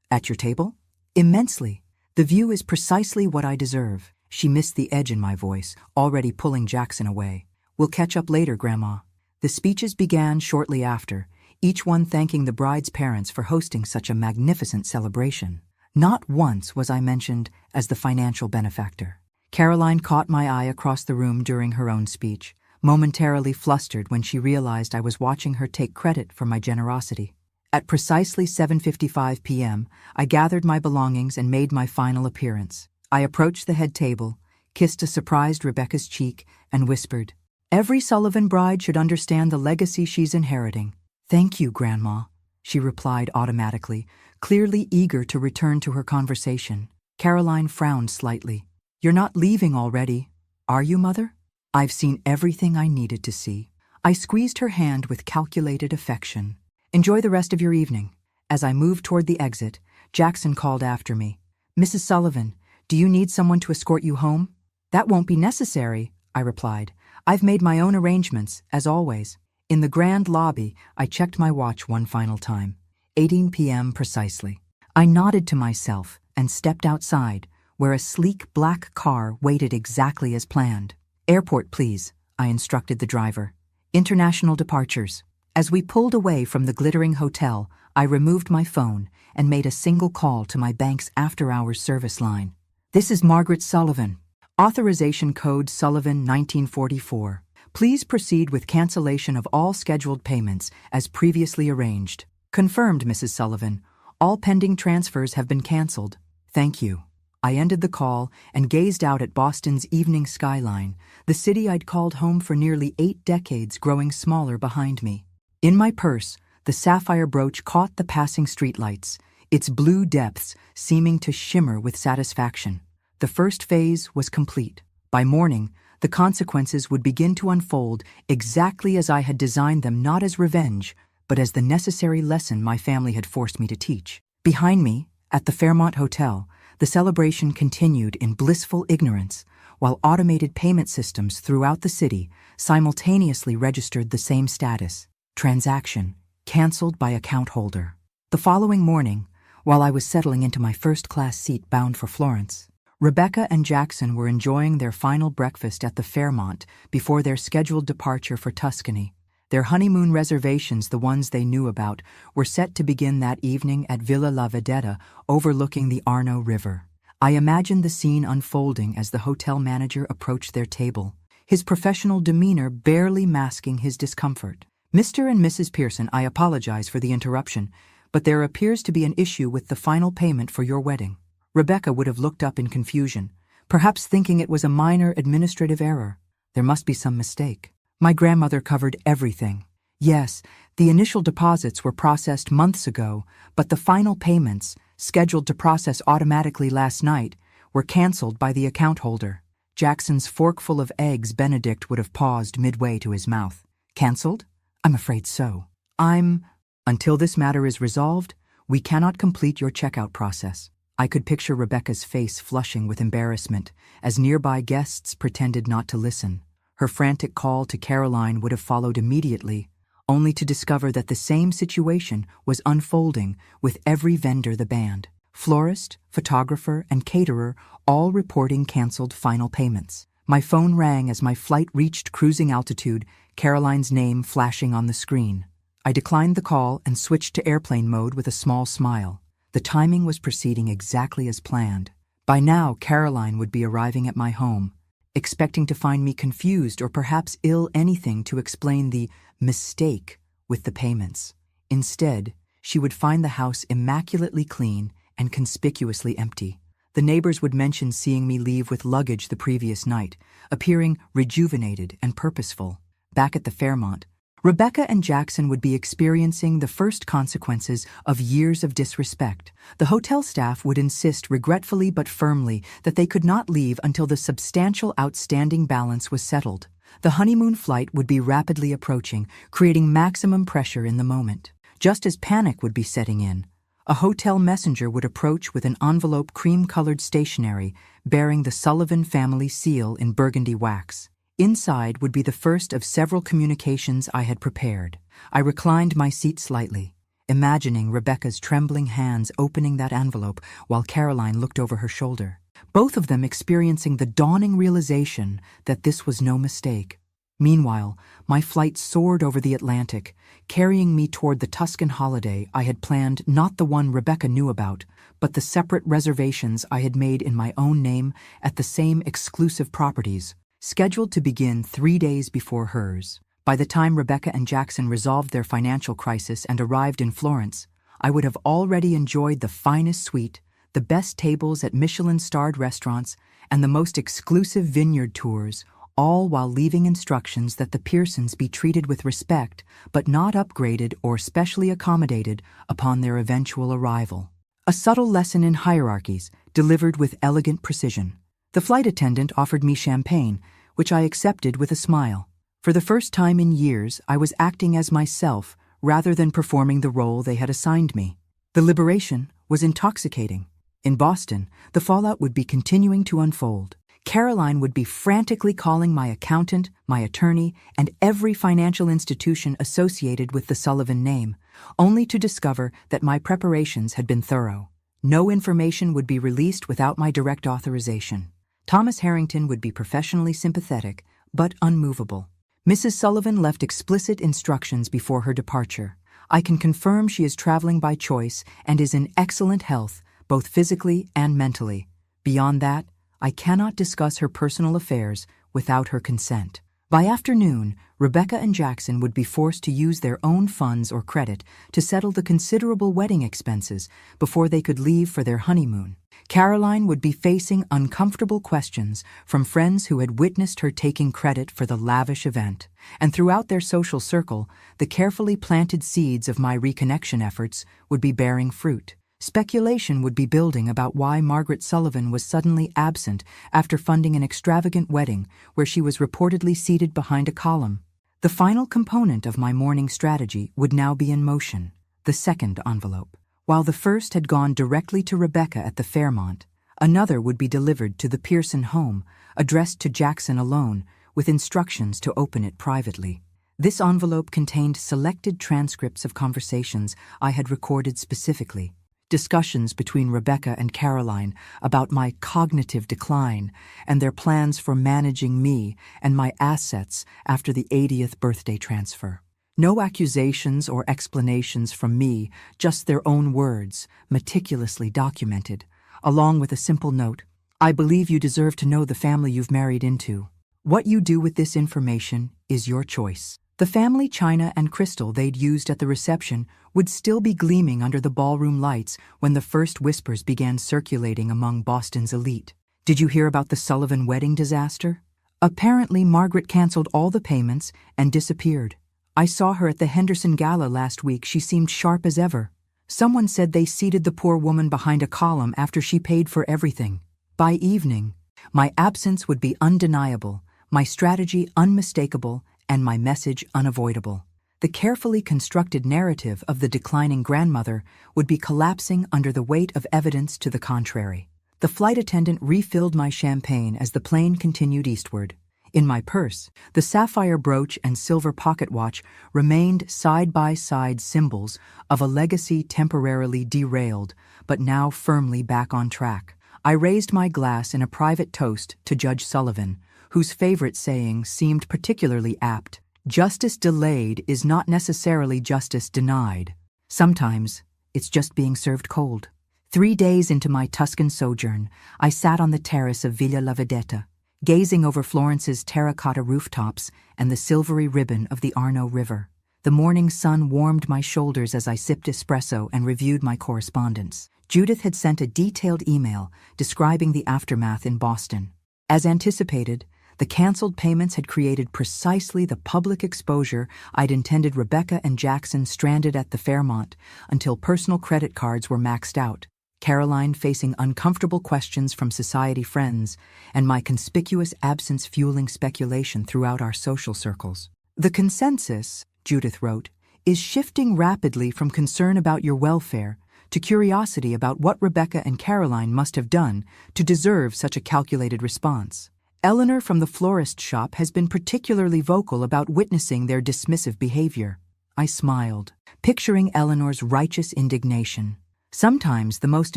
at your table?" "Immensely. The view is precisely what I deserve." She missed the edge in my voice, already pulling Jackson away. "We'll catch up later, Grandma." The speeches began shortly after, each one thanking the bride's parents for hosting such a magnificent celebration. Not once was I mentioned as the financial benefactor. Caroline caught my eye across the room during her own speech, momentarily flustered when she realized I was watching her take credit for my generosity. At precisely 7:55 p.m., I gathered my belongings and made my final appearance. I approached the head table, kissed a surprised Rebecca's cheek, and whispered, "Every Sullivan bride should understand the legacy she's inheriting." "Thank you, Grandma," she replied automatically, clearly eager to return to her conversation. Caroline frowned slightly. "You're not leaving already, are you, Mother?" "I've seen everything I needed to see." I squeezed her hand with calculated affection. "Enjoy the rest of your evening." As I moved toward the exit, Jackson called after me. "Mrs. Sullivan, do you need someone to escort you home?" "That won't be necessary," I replied. "I've made my own arrangements, as always." In the grand lobby, I checked my watch one final time. 18 p.m. precisely. I nodded to myself and stepped outside, where a sleek black car waited exactly as planned. "Airport, please," I instructed the driver. "International departures." As we pulled away from the glittering hotel, I removed my phone and made a single call to my bank's after-hours service line. "This is Margaret Sullivan. Authorization code Sullivan 1944. Please proceed with cancellation of all scheduled payments as previously arranged." "Confirmed, Mrs. Sullivan. All pending transfers have been canceled." "Thank you." I ended the call and gazed out at Boston's evening skyline, the city I'd called home for nearly 8 decades growing smaller behind me. In my purse, the sapphire brooch caught the passing streetlights, its blue depths seeming to shimmer with satisfaction. The first phase was complete. By morning, the consequences would begin to unfold exactly as I had designed them, not as revenge, but as the necessary lesson my family had forced me to teach. Behind me, at the Fairmont Hotel, the celebration continued in blissful ignorance, while automated payment systems throughout the city simultaneously registered the same status: transaction canceled by account holder. The following morning, while I was settling into my first-class seat bound for Florence, Rebecca and Jackson were enjoying their final breakfast at the Fairmont before their scheduled departure for Tuscany. Their honeymoon reservations, the ones they knew about, were set to begin that evening at Villa La Vedetta overlooking the Arno River. I imagined the scene unfolding as the hotel manager approached their table, his professional demeanor barely masking his discomfort. "Mr. and Mrs. Pearson, I apologize for the interruption, but there appears to be an issue with the final payment for your wedding." Rebecca would have looked up in confusion, perhaps thinking it was a minor administrative error. There must be some mistake. My grandmother covered everything. Yes, the initial deposits were processed months ago, but the final payments, scheduled to process automatically last night, were canceled by the account holder. Jackson's forkful of eggs Benedict would have paused midway to his mouth. "Canceled? I'm afraid so. Until this matter is resolved, we cannot complete your checkout process." I could picture Rebecca's face flushing with embarrassment as nearby guests pretended not to listen. Her frantic call to Caroline would have followed immediately, only to discover that the same situation was unfolding with every vendor the band. Florist, photographer, and caterer all reporting canceled final payments. My phone rang as my flight reached cruising altitude, Caroline's name flashing on the screen. I declined the call and switched to airplane mode with a small smile. The timing was proceeding exactly as planned. By now, Caroline would be arriving at my home, expecting to find me confused or perhaps ill anything to explain the mistake with the payments. Instead, she would find the house immaculately clean and conspicuously empty. The neighbors would mention seeing me leave with luggage the previous night, appearing rejuvenated and purposeful. Back at the Fairmont, Rebecca and Jackson would be experiencing the first consequences of years of disrespect. The hotel staff would insist regretfully but firmly that they could not leave until the substantial outstanding balance was settled. The honeymoon flight would be rapidly approaching, creating maximum pressure in the moment. Just as panic would be setting in, a hotel messenger would approach with an envelope cream-colored stationery bearing the Sullivan family seal in burgundy wax. Inside would be the first of several communications I had prepared. I reclined my seat slightly, imagining Rebecca's trembling hands opening that envelope while Caroline looked over her shoulder, both of them experiencing the dawning realization that this was no mistake. Meanwhile, my flight soared over the Atlantic, carrying me toward the Tuscan holiday I had planned, not the one Rebecca knew about, but the separate reservations I had made in my own name at the same exclusive properties, scheduled to begin 3 days before hers. By the time Rebecca and Jackson resolved their financial crisis and arrived in Florence, I would have already enjoyed the finest suite, the best tables at Michelin-starred restaurants, and the most exclusive vineyard tours, all while leaving instructions that the Pearsons be treated with respect, but not upgraded or specially accommodated upon their eventual arrival. A subtle lesson in hierarchies, delivered with elegant precision. The flight attendant offered me champagne, which I accepted with a smile. For the first time in years, I was acting as myself rather than performing the role they had assigned me. The liberation was intoxicating. In Boston, the fallout would be continuing to unfold. Caroline would be frantically calling my accountant, my attorney, and every financial institution associated with the Sullivan name, only to discover that my preparations had been thorough. No information would be released without my direct authorization. Thomas Harrington would be professionally sympathetic, but unmovable. Mrs. Sullivan left explicit instructions before her departure. I can confirm she is traveling by choice and is in excellent health, both physically and mentally. Beyond that, I cannot discuss her personal affairs without her consent. By afternoon, Rebecca and Jackson would be forced to use their own funds or credit to settle the considerable wedding expenses before they could leave for their honeymoon. Caroline would be facing uncomfortable questions from friends who had witnessed her taking credit for the lavish event, and throughout their social circle, the carefully planted seeds of my reconnection efforts would be bearing fruit. Speculation would be building about why Margaret Sullivan was suddenly absent after funding an extravagant wedding where she was reportedly seated behind a column. The final component of my morning strategy would now be in motion, the second envelope. While the first had gone directly to Rebecca at the Fairmont, another would be delivered to the Pearson home, addressed to Jackson alone, with instructions to open it privately. This envelope contained selected transcripts of conversations I had recorded specifically. discussions between Rebecca and Caroline about my cognitive decline and their plans for managing me and my assets after the 80th birthday transfer. No accusations or explanations from me, just their own words, meticulously documented, along with a simple note: I believe you deserve to know the family you've married into. What you do with this information is your choice. The family china and crystal they'd used at the reception would still be gleaming under the ballroom lights when the first whispers began circulating among Boston's elite. Did you hear about the Sullivan wedding disaster? Apparently, Margaret canceled all the payments and disappeared. I saw her at the Henderson Gala last week. She seemed sharp as ever. Someone said they seated the poor woman behind a column after she paid for everything. By evening, my absence would be undeniable, my strategy unmistakable, and my message unavoidable. The carefully constructed narrative of the declining grandmother would be collapsing under the weight of evidence to the contrary. The flight attendant refilled my champagne as the plane continued eastward. In my purse, the sapphire brooch and silver pocket watch remained side-by-side symbols of a legacy temporarily derailed, but now firmly back on track. I raised my glass in a private toast to Judge Sullivan, whose favorite saying seemed particularly apt: justice delayed is not necessarily justice denied. Sometimes it's just being served cold. 3 days into my Tuscan sojourn, I sat on the terrace of Villa La Vedetta, gazing over Florence's terracotta rooftops and the silvery ribbon of the Arno River. The morning sun warmed my shoulders as I sipped espresso and reviewed my correspondence. Judith had sent a detailed email describing the aftermath in Boston. As anticipated, the canceled payments had created precisely the public exposure I'd intended. Rebecca and Jackson stranded at the Fairmont until personal credit cards were maxed out, Caroline facing uncomfortable questions from society friends, and my conspicuous absence fueling speculation throughout our social circles. The consensus, Judith wrote, is shifting rapidly from concern about your welfare to curiosity about what Rebecca and Caroline must have done to deserve such a calculated response. Eleanor from the florist shop has been particularly vocal about witnessing their dismissive behavior. I smiled, picturing Eleanor's righteous indignation. Sometimes the most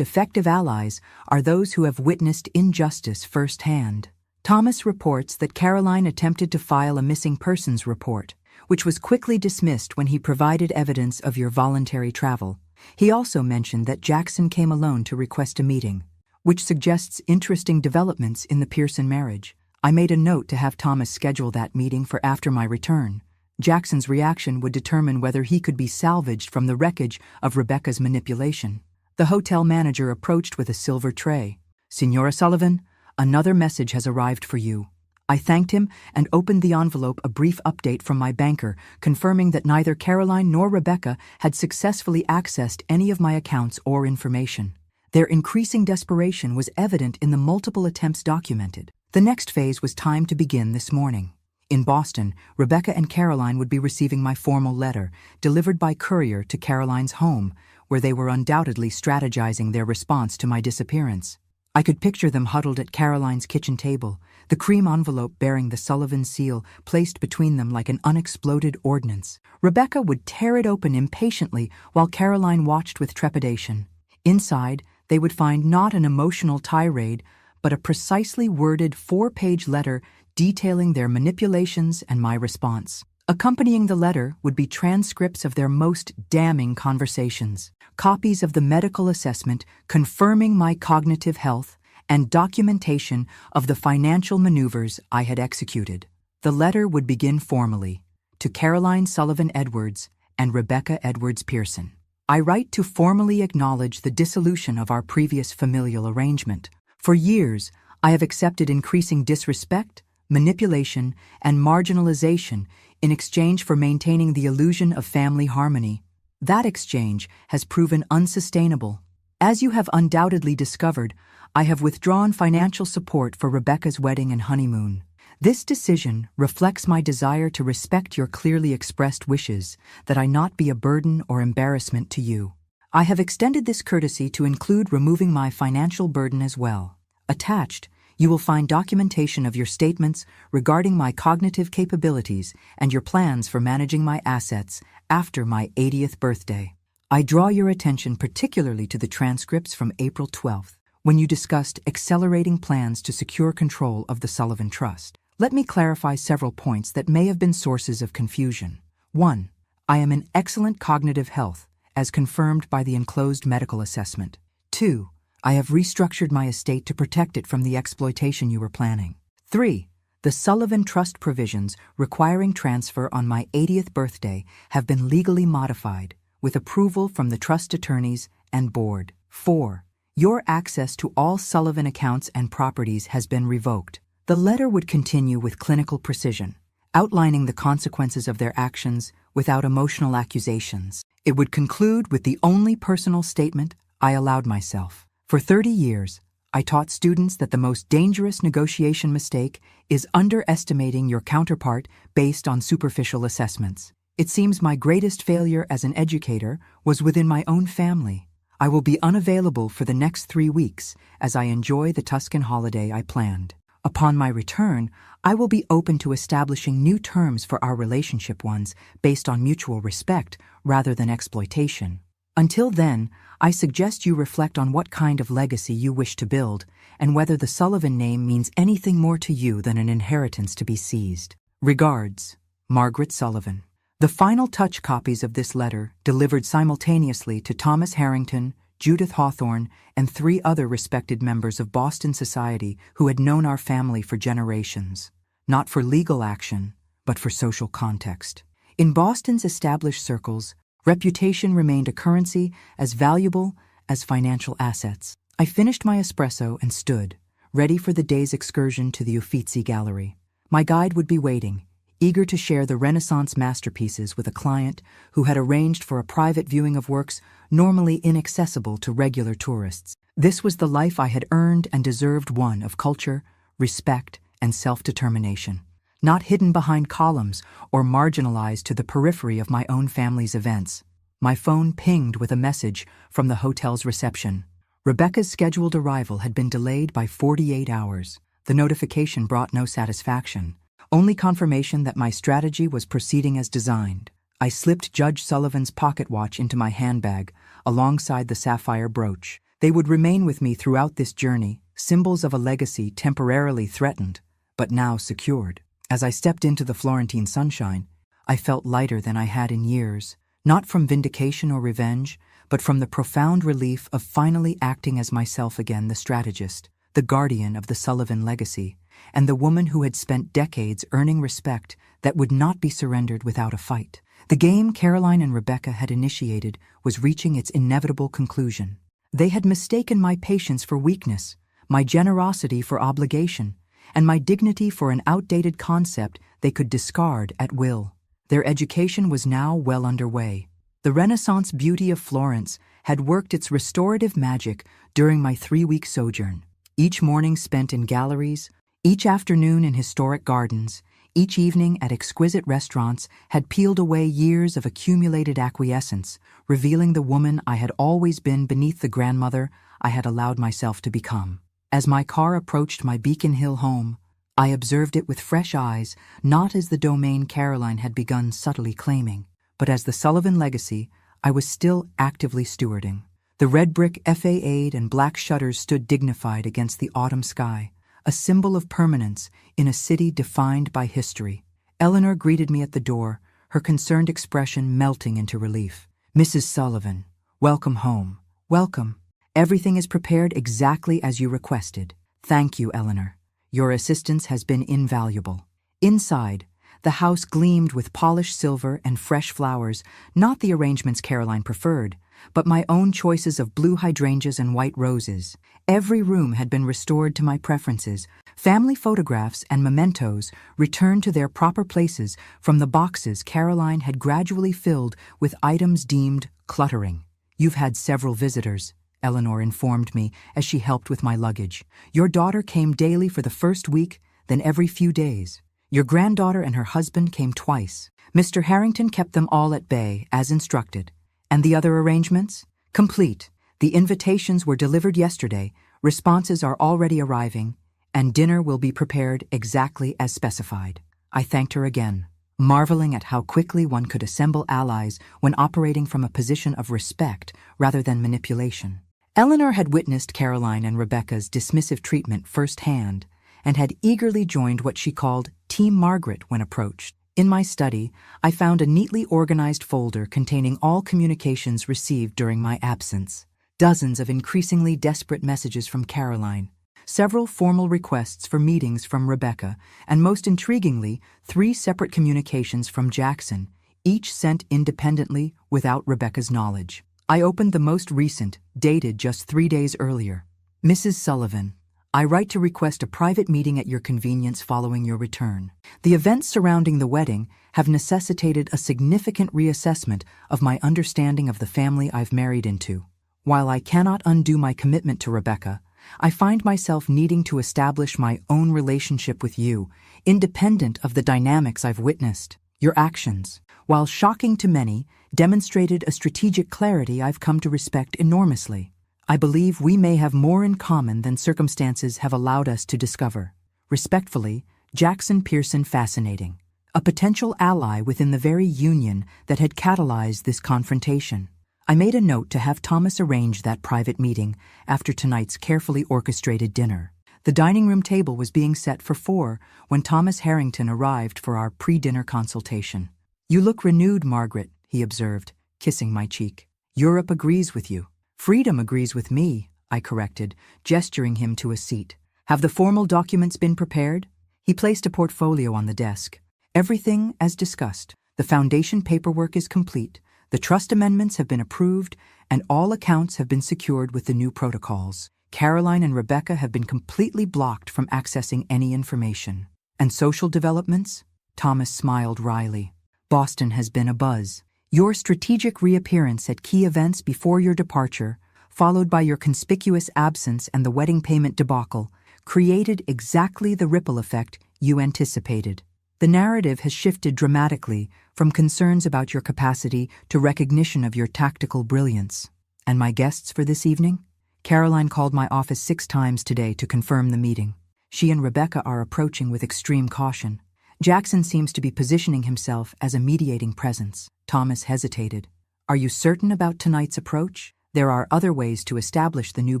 effective allies are those who have witnessed injustice firsthand. Thomas reports that Caroline attempted to file a missing persons report, which was quickly dismissed when he provided evidence of your voluntary travel. He also mentioned that Jackson came alone to request a meeting, which suggests interesting developments in the Pearson marriage. I made a note to have Thomas schedule that meeting for after my return. Jackson's reaction would determine whether he could be salvaged from the wreckage of Rebecca's manipulation. The hotel manager approached with a silver tray. "Signora Sullivan, another message has arrived for you." I thanked him and opened the envelope. A brief update from my banker confirming that neither Caroline nor Rebecca had successfully accessed any of my accounts or information. Their increasing desperation was evident in the multiple attempts documented. The next phase was timed to begin this morning. In Boston, Rebecca and Caroline would be receiving my formal letter, delivered by courier to Caroline's home, where they were undoubtedly strategizing their response to my disappearance. I could picture them huddled at Caroline's kitchen table, the cream envelope bearing the Sullivan seal placed between them like an unexploded ordnance. Rebecca would tear it open impatiently while Caroline watched with trepidation. Inside, they would find not an emotional tirade, but a precisely worded 4-page letter detailing their manipulations and my response. Accompanying the letter would be transcripts of their most damning conversations, copies of the medical assessment confirming my cognitive health, and documentation of the financial maneuvers I had executed. The letter would begin formally, to Caroline Sullivan Edwards and Rebecca Edwards Pearson. I write to formally acknowledge the dissolution of our previous familial arrangement. For years, I have accepted increasing disrespect, manipulation, and marginalization in exchange for maintaining the illusion of family harmony. That exchange has proven unsustainable. As you have undoubtedly discovered, I have withdrawn financial support for Rebecca's wedding and honeymoon. This decision reflects my desire to respect your clearly expressed wishes that I not be a burden or embarrassment to you. I have extended this courtesy to include removing my financial burden as well. Attached, you will find documentation of your statements regarding my cognitive capabilities and your plans for managing my assets after my 80th birthday. I draw your attention particularly to the transcripts from April 12th, when you discussed accelerating plans to secure control of the Sullivan Trust. Let me clarify several points that may have been sources of confusion. 1. I am in excellent cognitive health, as confirmed by the enclosed medical assessment. 2. I have restructured my estate to protect it from the exploitation you were planning. 3. The Sullivan Trust provisions requiring transfer on my 80th birthday have been legally modified, with approval from the trust attorneys and board. 4. Your access to all Sullivan accounts and properties has been revoked. The letter would continue with clinical precision, outlining the consequences of their actions without emotional accusations. It would conclude with the only personal statement I allowed myself. For 30 years, I taught students that the most dangerous negotiation mistake is underestimating your counterpart based on superficial assessments. It seems my greatest failure as an educator was within my own family. I will be unavailable for the next 3 weeks as I enjoy the Tuscan holiday I planned. Upon my return, I will be open to establishing new terms for our relationship, ones based on mutual respect rather than exploitation. Until then, I suggest you reflect on what kind of legacy you wish to build and whether the Sullivan name means anything more to you than an inheritance to be seized. Regards, Margaret Sullivan. The final touch copies of this letter, delivered simultaneously to Thomas Harrington, Judith Hawthorne, and 3 other respected members of Boston society who had known our family for generations, not for legal action, but for social context. In Boston's established circles, reputation remained a currency as valuable as financial assets. I finished my espresso and stood, ready for the day's excursion to the Uffizi Gallery. My guide would be waiting, eager to share the Renaissance masterpieces with a client who had arranged for a private viewing of works normally inaccessible to regular tourists. This was the life I had earned and deserved, one of culture, respect, and self-determination, not hidden behind columns or marginalized to the periphery of my own family's events. My phone pinged with a message from the hotel's reception. Rebecca's scheduled arrival had been delayed by 48 hours. The notification brought no satisfaction, only confirmation that my strategy was proceeding as designed. I slipped Judge Sullivan's pocket watch into my handbag, alongside the sapphire brooch. They would remain with me throughout this journey, symbols of a legacy temporarily threatened, but now secured. As I stepped into the Florentine sunshine, I felt lighter than I had in years, not from vindication or revenge, but from the profound relief of finally acting as myself again, the strategist, the guardian of the Sullivan legacy, and the woman who had spent decades earning respect that would not be surrendered without a fight. The game Caroline and Rebecca had initiated was reaching its inevitable conclusion. They had mistaken my patience for weakness, my generosity for obligation, and my dignity for an outdated concept they could discard at will. Their education was now well underway. The Renaissance beauty of Florence had worked its restorative magic during my 3-week sojourn. Each morning spent in galleries, each afternoon in historic gardens, each evening at exquisite restaurants had peeled away years of accumulated acquiescence, revealing the woman I had always been beneath the grandmother I had allowed myself to become. As my car approached my Beacon Hill home, I observed it with fresh eyes, not as the domain Caroline had begun subtly claiming, but as the Sullivan legacy I was still actively stewarding. The red brick façade and black shutters stood dignified against the autumn sky, a symbol of permanence in a city defined by history. Eleanor greeted me at the door, her concerned expression melting into relief. "Mrs. Sullivan, welcome home. Welcome. Everything is prepared exactly as you requested. Thank you, Eleanor. Your assistance has been invaluable." Inside, the house gleamed with polished silver and fresh flowers, not the arrangements Caroline preferred, but my own choices of blue hydrangeas and white roses. Every room had been restored to my preferences. Family photographs and mementos returned to their proper places from the boxes Caroline had gradually filled with items deemed cluttering. "You've had several visitors," Eleanor informed me as she helped with my luggage. "Your daughter came daily for the first week, then every few days. Your granddaughter and her husband came twice. Mr. Harrington kept them all at bay, as instructed. And the other arrangements? Complete. The invitations were delivered yesterday, responses are already arriving, and dinner will be prepared exactly as specified." I thanked her again. marveling at how quickly one could assemble allies when operating from a position of respect rather than manipulation. Eleanor had witnessed Caroline and Rebecca's dismissive treatment firsthand and had eagerly joined what she called Team Margaret when approached. In my study, I found a neatly organized folder containing all communications received during my absence. Dozens of increasingly desperate messages from Caroline, several formal requests for meetings from Rebecca, and most intriguingly, 3 separate communications from Jackson, each sent independently without Rebecca's knowledge. I opened the most recent, dated just 3 days earlier. Mrs. Sullivan, I write to request a private meeting at your convenience following your return. The events surrounding the wedding have necessitated a significant reassessment of my understanding of the family I've married into. While I cannot undo my commitment to Rebecca, I find myself needing to establish my own relationship with you, independent of the dynamics I've witnessed. Your actions, while shocking to many, demonstrated a strategic clarity I've come to respect enormously. I believe we may have more in common than circumstances have allowed us to discover. Respectfully, Jackson Pearson Fascinating, a potential ally within the very union that had catalyzed this confrontation. I made a note to have Thomas arrange that private meeting after tonight's carefully orchestrated dinner. The dining room table was being set for 4 when Thomas Harrington arrived for our pre-dinner consultation. You look renewed, Margaret, he observed, kissing my cheek. Europe agrees with you. Freedom agrees with me, I corrected, gesturing him to a seat. Have the formal documents been prepared? He placed a portfolio on the desk. Everything as discussed. The foundation paperwork is complete. The trust amendments have been approved, and all accounts have been secured with the new protocols. Caroline and Rebecca have been completely blocked from accessing any information. And social developments? Thomas smiled wryly. Boston has been abuzz. Your strategic reappearance at key events before your departure, followed by your conspicuous absence and the wedding payment debacle, created exactly the ripple effect you anticipated. The narrative has shifted dramatically from concerns about your capacity to recognition of your tactical brilliance. And my guests for this evening? Caroline called my office 6 times today to confirm the meeting. She and Rebecca are approaching with extreme caution. Jackson seems to be positioning himself as a mediating presence. Thomas hesitated. Are you certain about tonight's approach? There are other ways to establish the new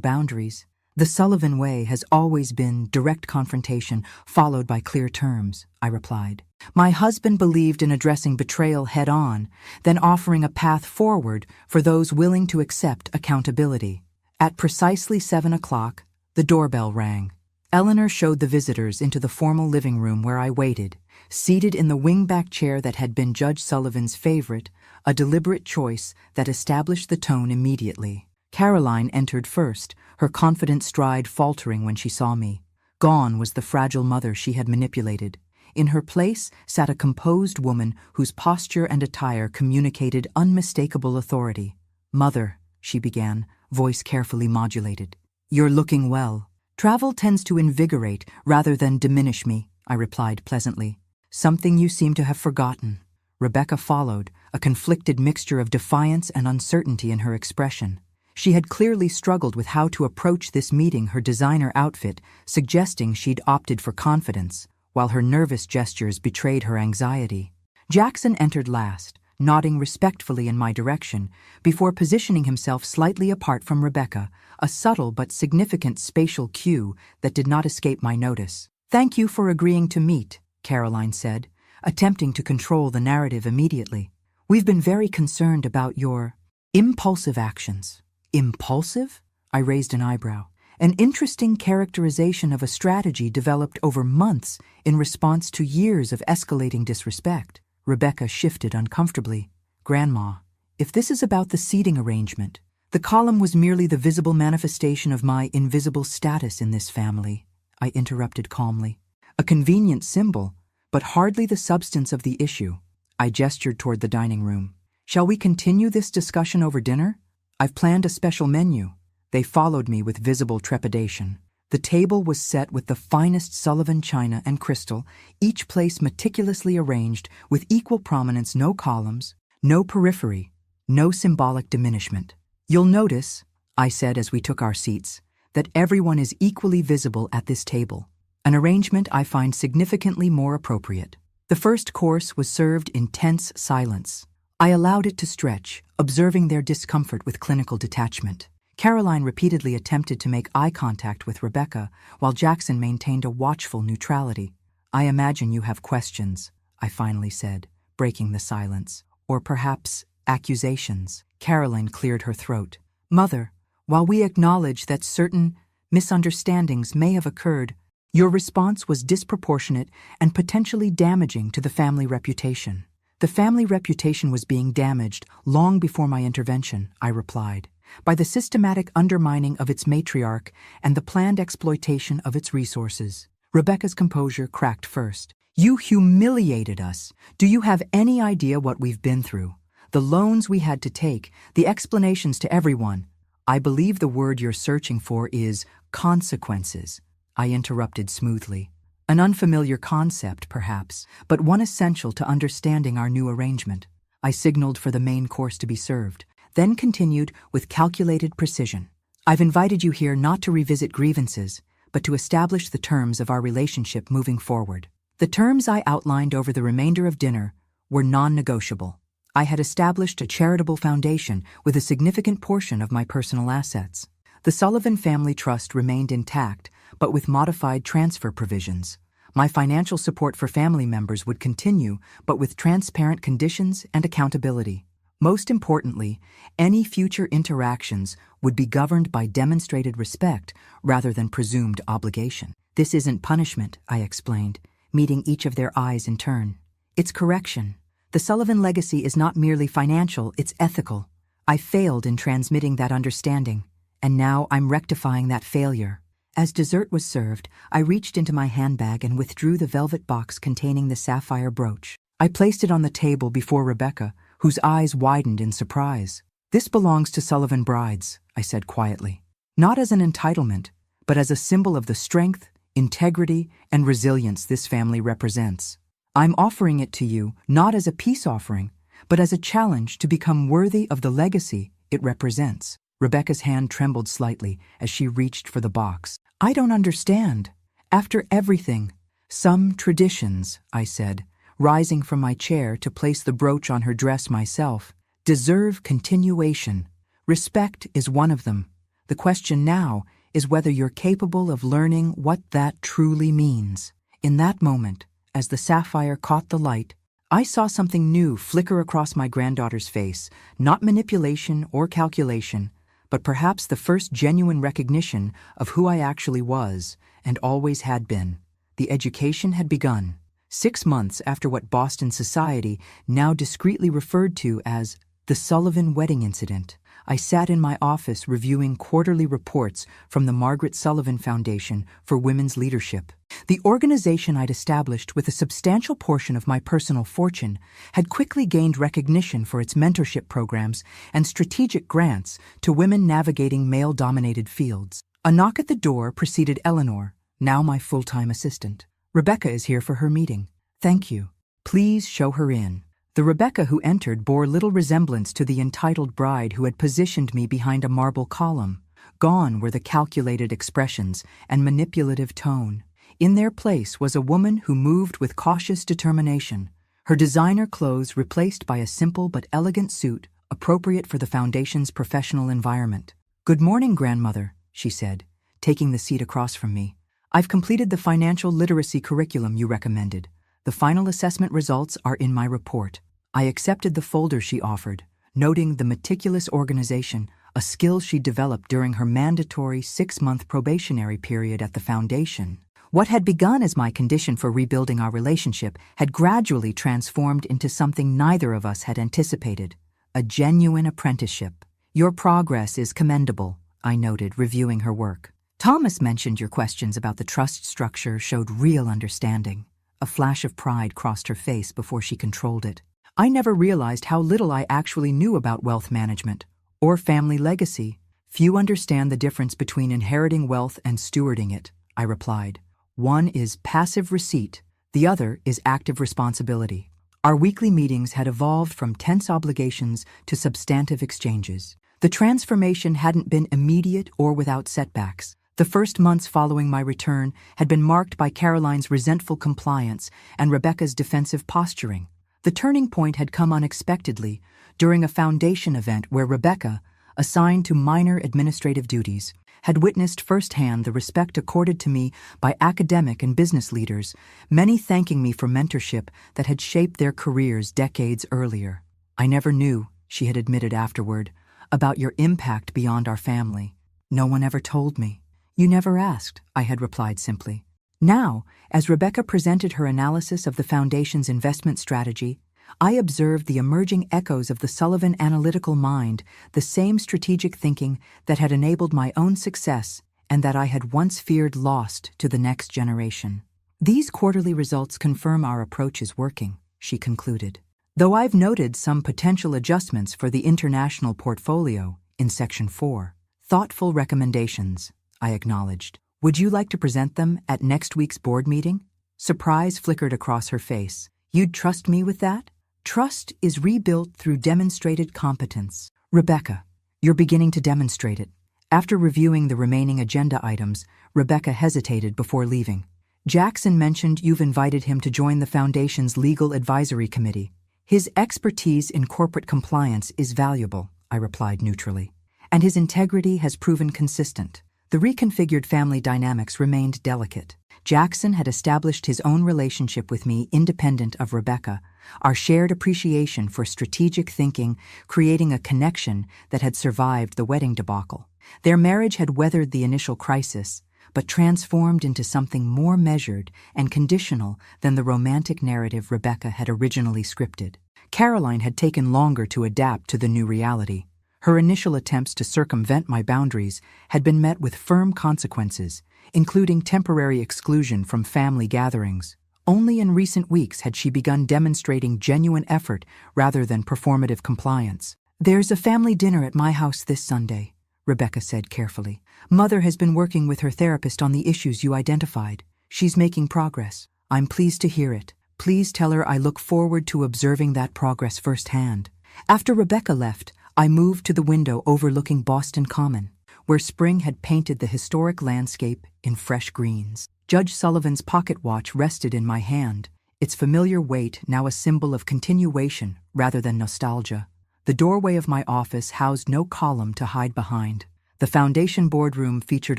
boundaries. The Sullivan way has always been direct confrontation followed by clear terms, I replied. My husband believed in addressing betrayal head-on, then offering a path forward for those willing to accept accountability. At precisely 7 o'clock, the doorbell rang. Eleanor showed the visitors into the formal living room where I waited, seated in the wingback chair that had been Judge Sullivan's favorite, a deliberate choice that established the tone immediately. Caroline entered first, her confident stride faltering when she saw me. Gone was the fragile mother she had manipulated. In her place sat a composed woman whose posture and attire communicated unmistakable authority. Mother, she began, voice carefully modulated. You're looking well. Travel tends to invigorate rather than diminish me, I replied pleasantly. Something you seem to have forgotten. Rebecca followed, a conflicted mixture of defiance and uncertainty in her expression. She had clearly struggled with how to approach this meeting, her designer outfit suggesting she'd opted for confidence, while her nervous gestures betrayed her anxiety. Jackson entered last, nodding respectfully in my direction, before positioning himself slightly apart from Rebecca, a subtle but significant spatial cue that did not escape my notice. Thank you for agreeing to meet, Caroline said, attempting to control the narrative immediately. We've been very concerned about your impulsive actions. Impulsive? I raised an eyebrow. An interesting characterization of a strategy developed over months in response to years of escalating disrespect. Rebecca shifted uncomfortably. Grandma, if this is about the seating arrangement, the column was merely the visible manifestation of my invisible status in this family, I interrupted calmly. A convenient symbol, but hardly the substance of the issue. I gestured toward the dining room. Shall we continue this discussion over dinner? I've planned a special menu. They followed me with visible trepidation. The table was set with the finest Sullivan china and crystal, each place meticulously arranged with equal prominence, no columns, no periphery, no symbolic diminishment. You'll notice, I said as we took our seats, that everyone is equally visible at this table, an arrangement I find significantly more appropriate. The first course was served in tense silence. I allowed it to stretch, observing their discomfort with clinical detachment. Caroline repeatedly attempted to make eye contact with Rebecca, while Jackson maintained a watchful neutrality. "I imagine you have questions," I finally said, breaking the silence. "Or perhaps accusations." Caroline cleared her throat. "Mother, while we acknowledge that certain misunderstandings may have occurred, your response was disproportionate and potentially damaging to the family reputation." "The family reputation was being damaged long before my intervention," I replied, "by the systematic undermining of its matriarch and the planned exploitation of its resources." Rebecca's composure cracked first. "You humiliated us. Do you have any idea what we've been through? The loans we had to take, the explanations to everyone." "I believe the word you're searching for is consequences," I interrupted smoothly. "An unfamiliar concept, perhaps, but one essential to understanding our new arrangement." I signaled for the main course to be served, then continued with calculated precision. "I've invited you here not to revisit grievances, but to establish the terms of our relationship moving forward." The terms I outlined over the remainder of dinner were non-negotiable. I had established a charitable foundation with a significant portion of my personal assets. The Sullivan Family Trust remained intact, but with modified transfer provisions. My financial support for family members would continue, but with transparent conditions and accountability. Most importantly, any future interactions would be governed by demonstrated respect rather than presumed obligation. "This isn't punishment," I explained, meeting each of their eyes in turn. "It's correction. The Sullivan legacy is not merely financial, it's ethical. I failed in transmitting that understanding, and now I'm rectifying that failure." As dessert was served, I reached into my handbag and withdrew the velvet box containing the sapphire brooch. I placed it on the table before Rebecca, whose eyes widened in surprise. "This belongs to Sullivan brides," I said quietly. "Not as an entitlement, but as a symbol of the strength, integrity, and resilience this family represents. I'm offering it to you not as a peace offering, but as a challenge to become worthy of the legacy it represents." Rebecca's hand trembled slightly as she reached for the box. "I don't understand. After everything." "Some traditions," I said, rising from my chair to place the brooch on her dress myself, "deserve continuation. Respect is one of them. The question now is whether you're capable of learning what that truly means." In that moment, as the sapphire caught the light, I saw something new flicker across my granddaughter's face, not manipulation or calculation, but perhaps the first genuine recognition of who I actually was and always had been. The education had begun. 6 months after what Boston society now discreetly referred to as the Sullivan wedding incident, I sat in my office reviewing quarterly reports from the Margaret Sullivan Foundation for Women's Leadership. The organization I'd established with a substantial portion of my personal fortune had quickly gained recognition for its mentorship programs and strategic grants to women navigating male-dominated fields. A knock at the door preceded Eleanor, now my full-time assistant. "Rebecca is here for her meeting." "Thank you. Please show her in." The Rebecca who entered bore little resemblance to the entitled bride who had positioned me behind a marble column. Gone were the calculated expressions and manipulative tone. In their place was a woman who moved with cautious determination, her designer clothes replaced by a simple but elegant suit appropriate for the Foundation's professional environment. "Good morning, grandmother," she said, taking the seat across from me. "I've completed the financial literacy curriculum you recommended. The final assessment results are in my report." I accepted the folder she offered, noting the meticulous organization, a skill she developed during her mandatory 6-month probationary period at the Foundation. What had begun as my condition for rebuilding our relationship had gradually transformed into something neither of us had anticipated, a genuine apprenticeship. "Your progress is commendable," I noted, reviewing her work. "Thomas mentioned your questions about the trust structure showed real understanding." A flash of pride crossed her face before she controlled it. "I never realized how little I actually knew about wealth management or family legacy. Few understand the difference between inheriting wealth and stewarding it," I replied. "One is passive receipt, the other is active responsibility." Our weekly meetings had evolved from tense obligations to substantive exchanges. The transformation hadn't been immediate or without setbacks. The first months following my return had been marked by Caroline's resentful compliance and Rebecca's defensive posturing. The turning point had come unexpectedly during a foundation event where Rebecca, assigned to minor administrative duties, had witnessed firsthand the respect accorded to me by academic and business leaders, many thanking me for mentorship that had shaped their careers decades earlier. "I never knew," she had admitted afterward, "about your impact beyond our family. No one ever told me." "You never asked," I had replied simply. Now, as Rebecca presented her analysis of the Foundation's investment strategy, I observed the emerging echoes of the Sullivan analytical mind, the same strategic thinking that had enabled my own success and that I had once feared lost to the next generation. "These quarterly results confirm our approach is working," she concluded. "Though I've noted some potential adjustments for the international portfolio in Section 4. Thoughtful recommendations," I acknowledged. "Would you like to present them at next week's board meeting?" Surprise flickered across her face. "You'd trust me with that?" "Trust is rebuilt through demonstrated competence. Rebecca, you're beginning to demonstrate it." After reviewing the remaining agenda items, Rebecca hesitated before leaving. "Jackson mentioned you've invited him to join the Foundation's Legal Advisory Committee. His expertise in corporate compliance is valuable," I replied neutrally. "And his integrity has proven consistent." The reconfigured family dynamics remained delicate. Jackson had established his own relationship with me independent of Rebecca, our shared appreciation for strategic thinking creating a connection that had survived the wedding debacle. Their marriage had weathered the initial crisis, but transformed into something more measured and conditional than the romantic narrative Rebecca had originally scripted. Caroline had taken longer to adapt to the new reality. Her initial attempts to circumvent my boundaries had been met with firm consequences, including temporary exclusion from family gatherings. Only in recent weeks had she begun demonstrating genuine effort rather than performative compliance. "There's a family dinner at my house this Sunday," Rebecca said carefully. "Mother has been working with her therapist on the issues you identified. She's making progress. I'm pleased to hear it. Please tell her I look forward to observing that progress firsthand." After Rebecca left, I moved to the window overlooking Boston Common, where spring had painted the historic landscape in fresh greens. Judge Sullivan's pocket watch rested in my hand, its familiar weight now a symbol of continuation rather than nostalgia. The doorway of my office housed no column to hide behind. The Foundation boardroom featured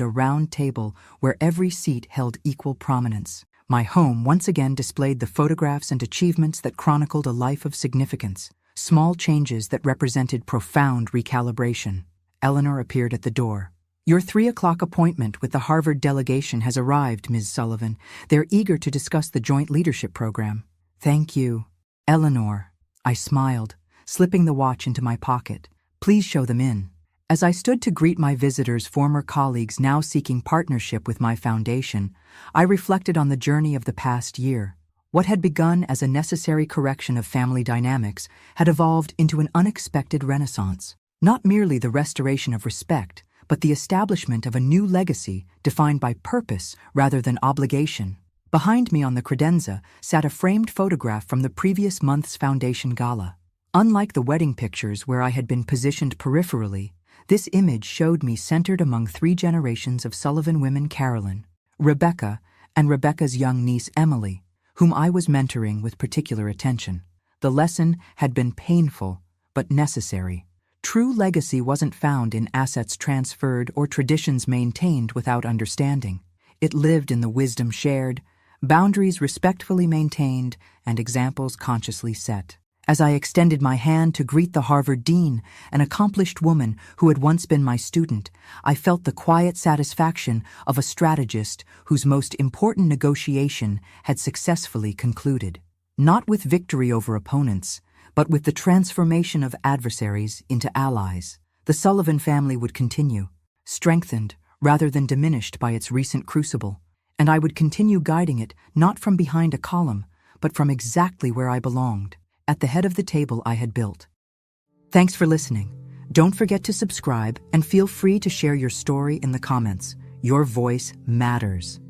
a round table where every seat held equal prominence. My home once again displayed the photographs and achievements that chronicled a life of significance, small changes that represented profound recalibration. Eleanor appeared at the door. "Your 3 o'clock appointment with the Harvard delegation has arrived, Ms. Sullivan. They're eager to discuss the joint leadership program." "Thank you, Eleanor." I smiled, slipping the watch into my pocket. "Please show them in." As I stood to greet my visitors, former colleagues now seeking partnership with my foundation, I reflected on the journey of the past year. What had begun as a necessary correction of family dynamics had evolved into an unexpected renaissance. Not merely the restoration of respect, but the establishment of a new legacy defined by purpose rather than obligation. Behind me on the credenza sat a framed photograph from the previous month's Foundation Gala. Unlike the wedding pictures where I had been positioned peripherally, this image showed me centered among 3 generations of Sullivan women: Carolyn, Rebecca, and Rebecca's young niece Emily, whom I was mentoring with particular attention. The lesson had been painful, but necessary. True legacy wasn't found in assets transferred or traditions maintained without understanding. It lived in the wisdom shared, boundaries respectfully maintained, and examples consciously set. As I extended my hand to greet the Harvard dean, an accomplished woman who had once been my student, I felt the quiet satisfaction of a strategist whose most important negotiation had successfully concluded. Not with victory over opponents, but with the transformation of adversaries into allies. The Sullivan family would continue, strengthened rather than diminished by its recent crucible, and I would continue guiding it not from behind a column, but from exactly where I belonged, at the head of the table I had built. Thanks for listening. Don't forget to subscribe and feel free to share your story in the comments. Your voice matters.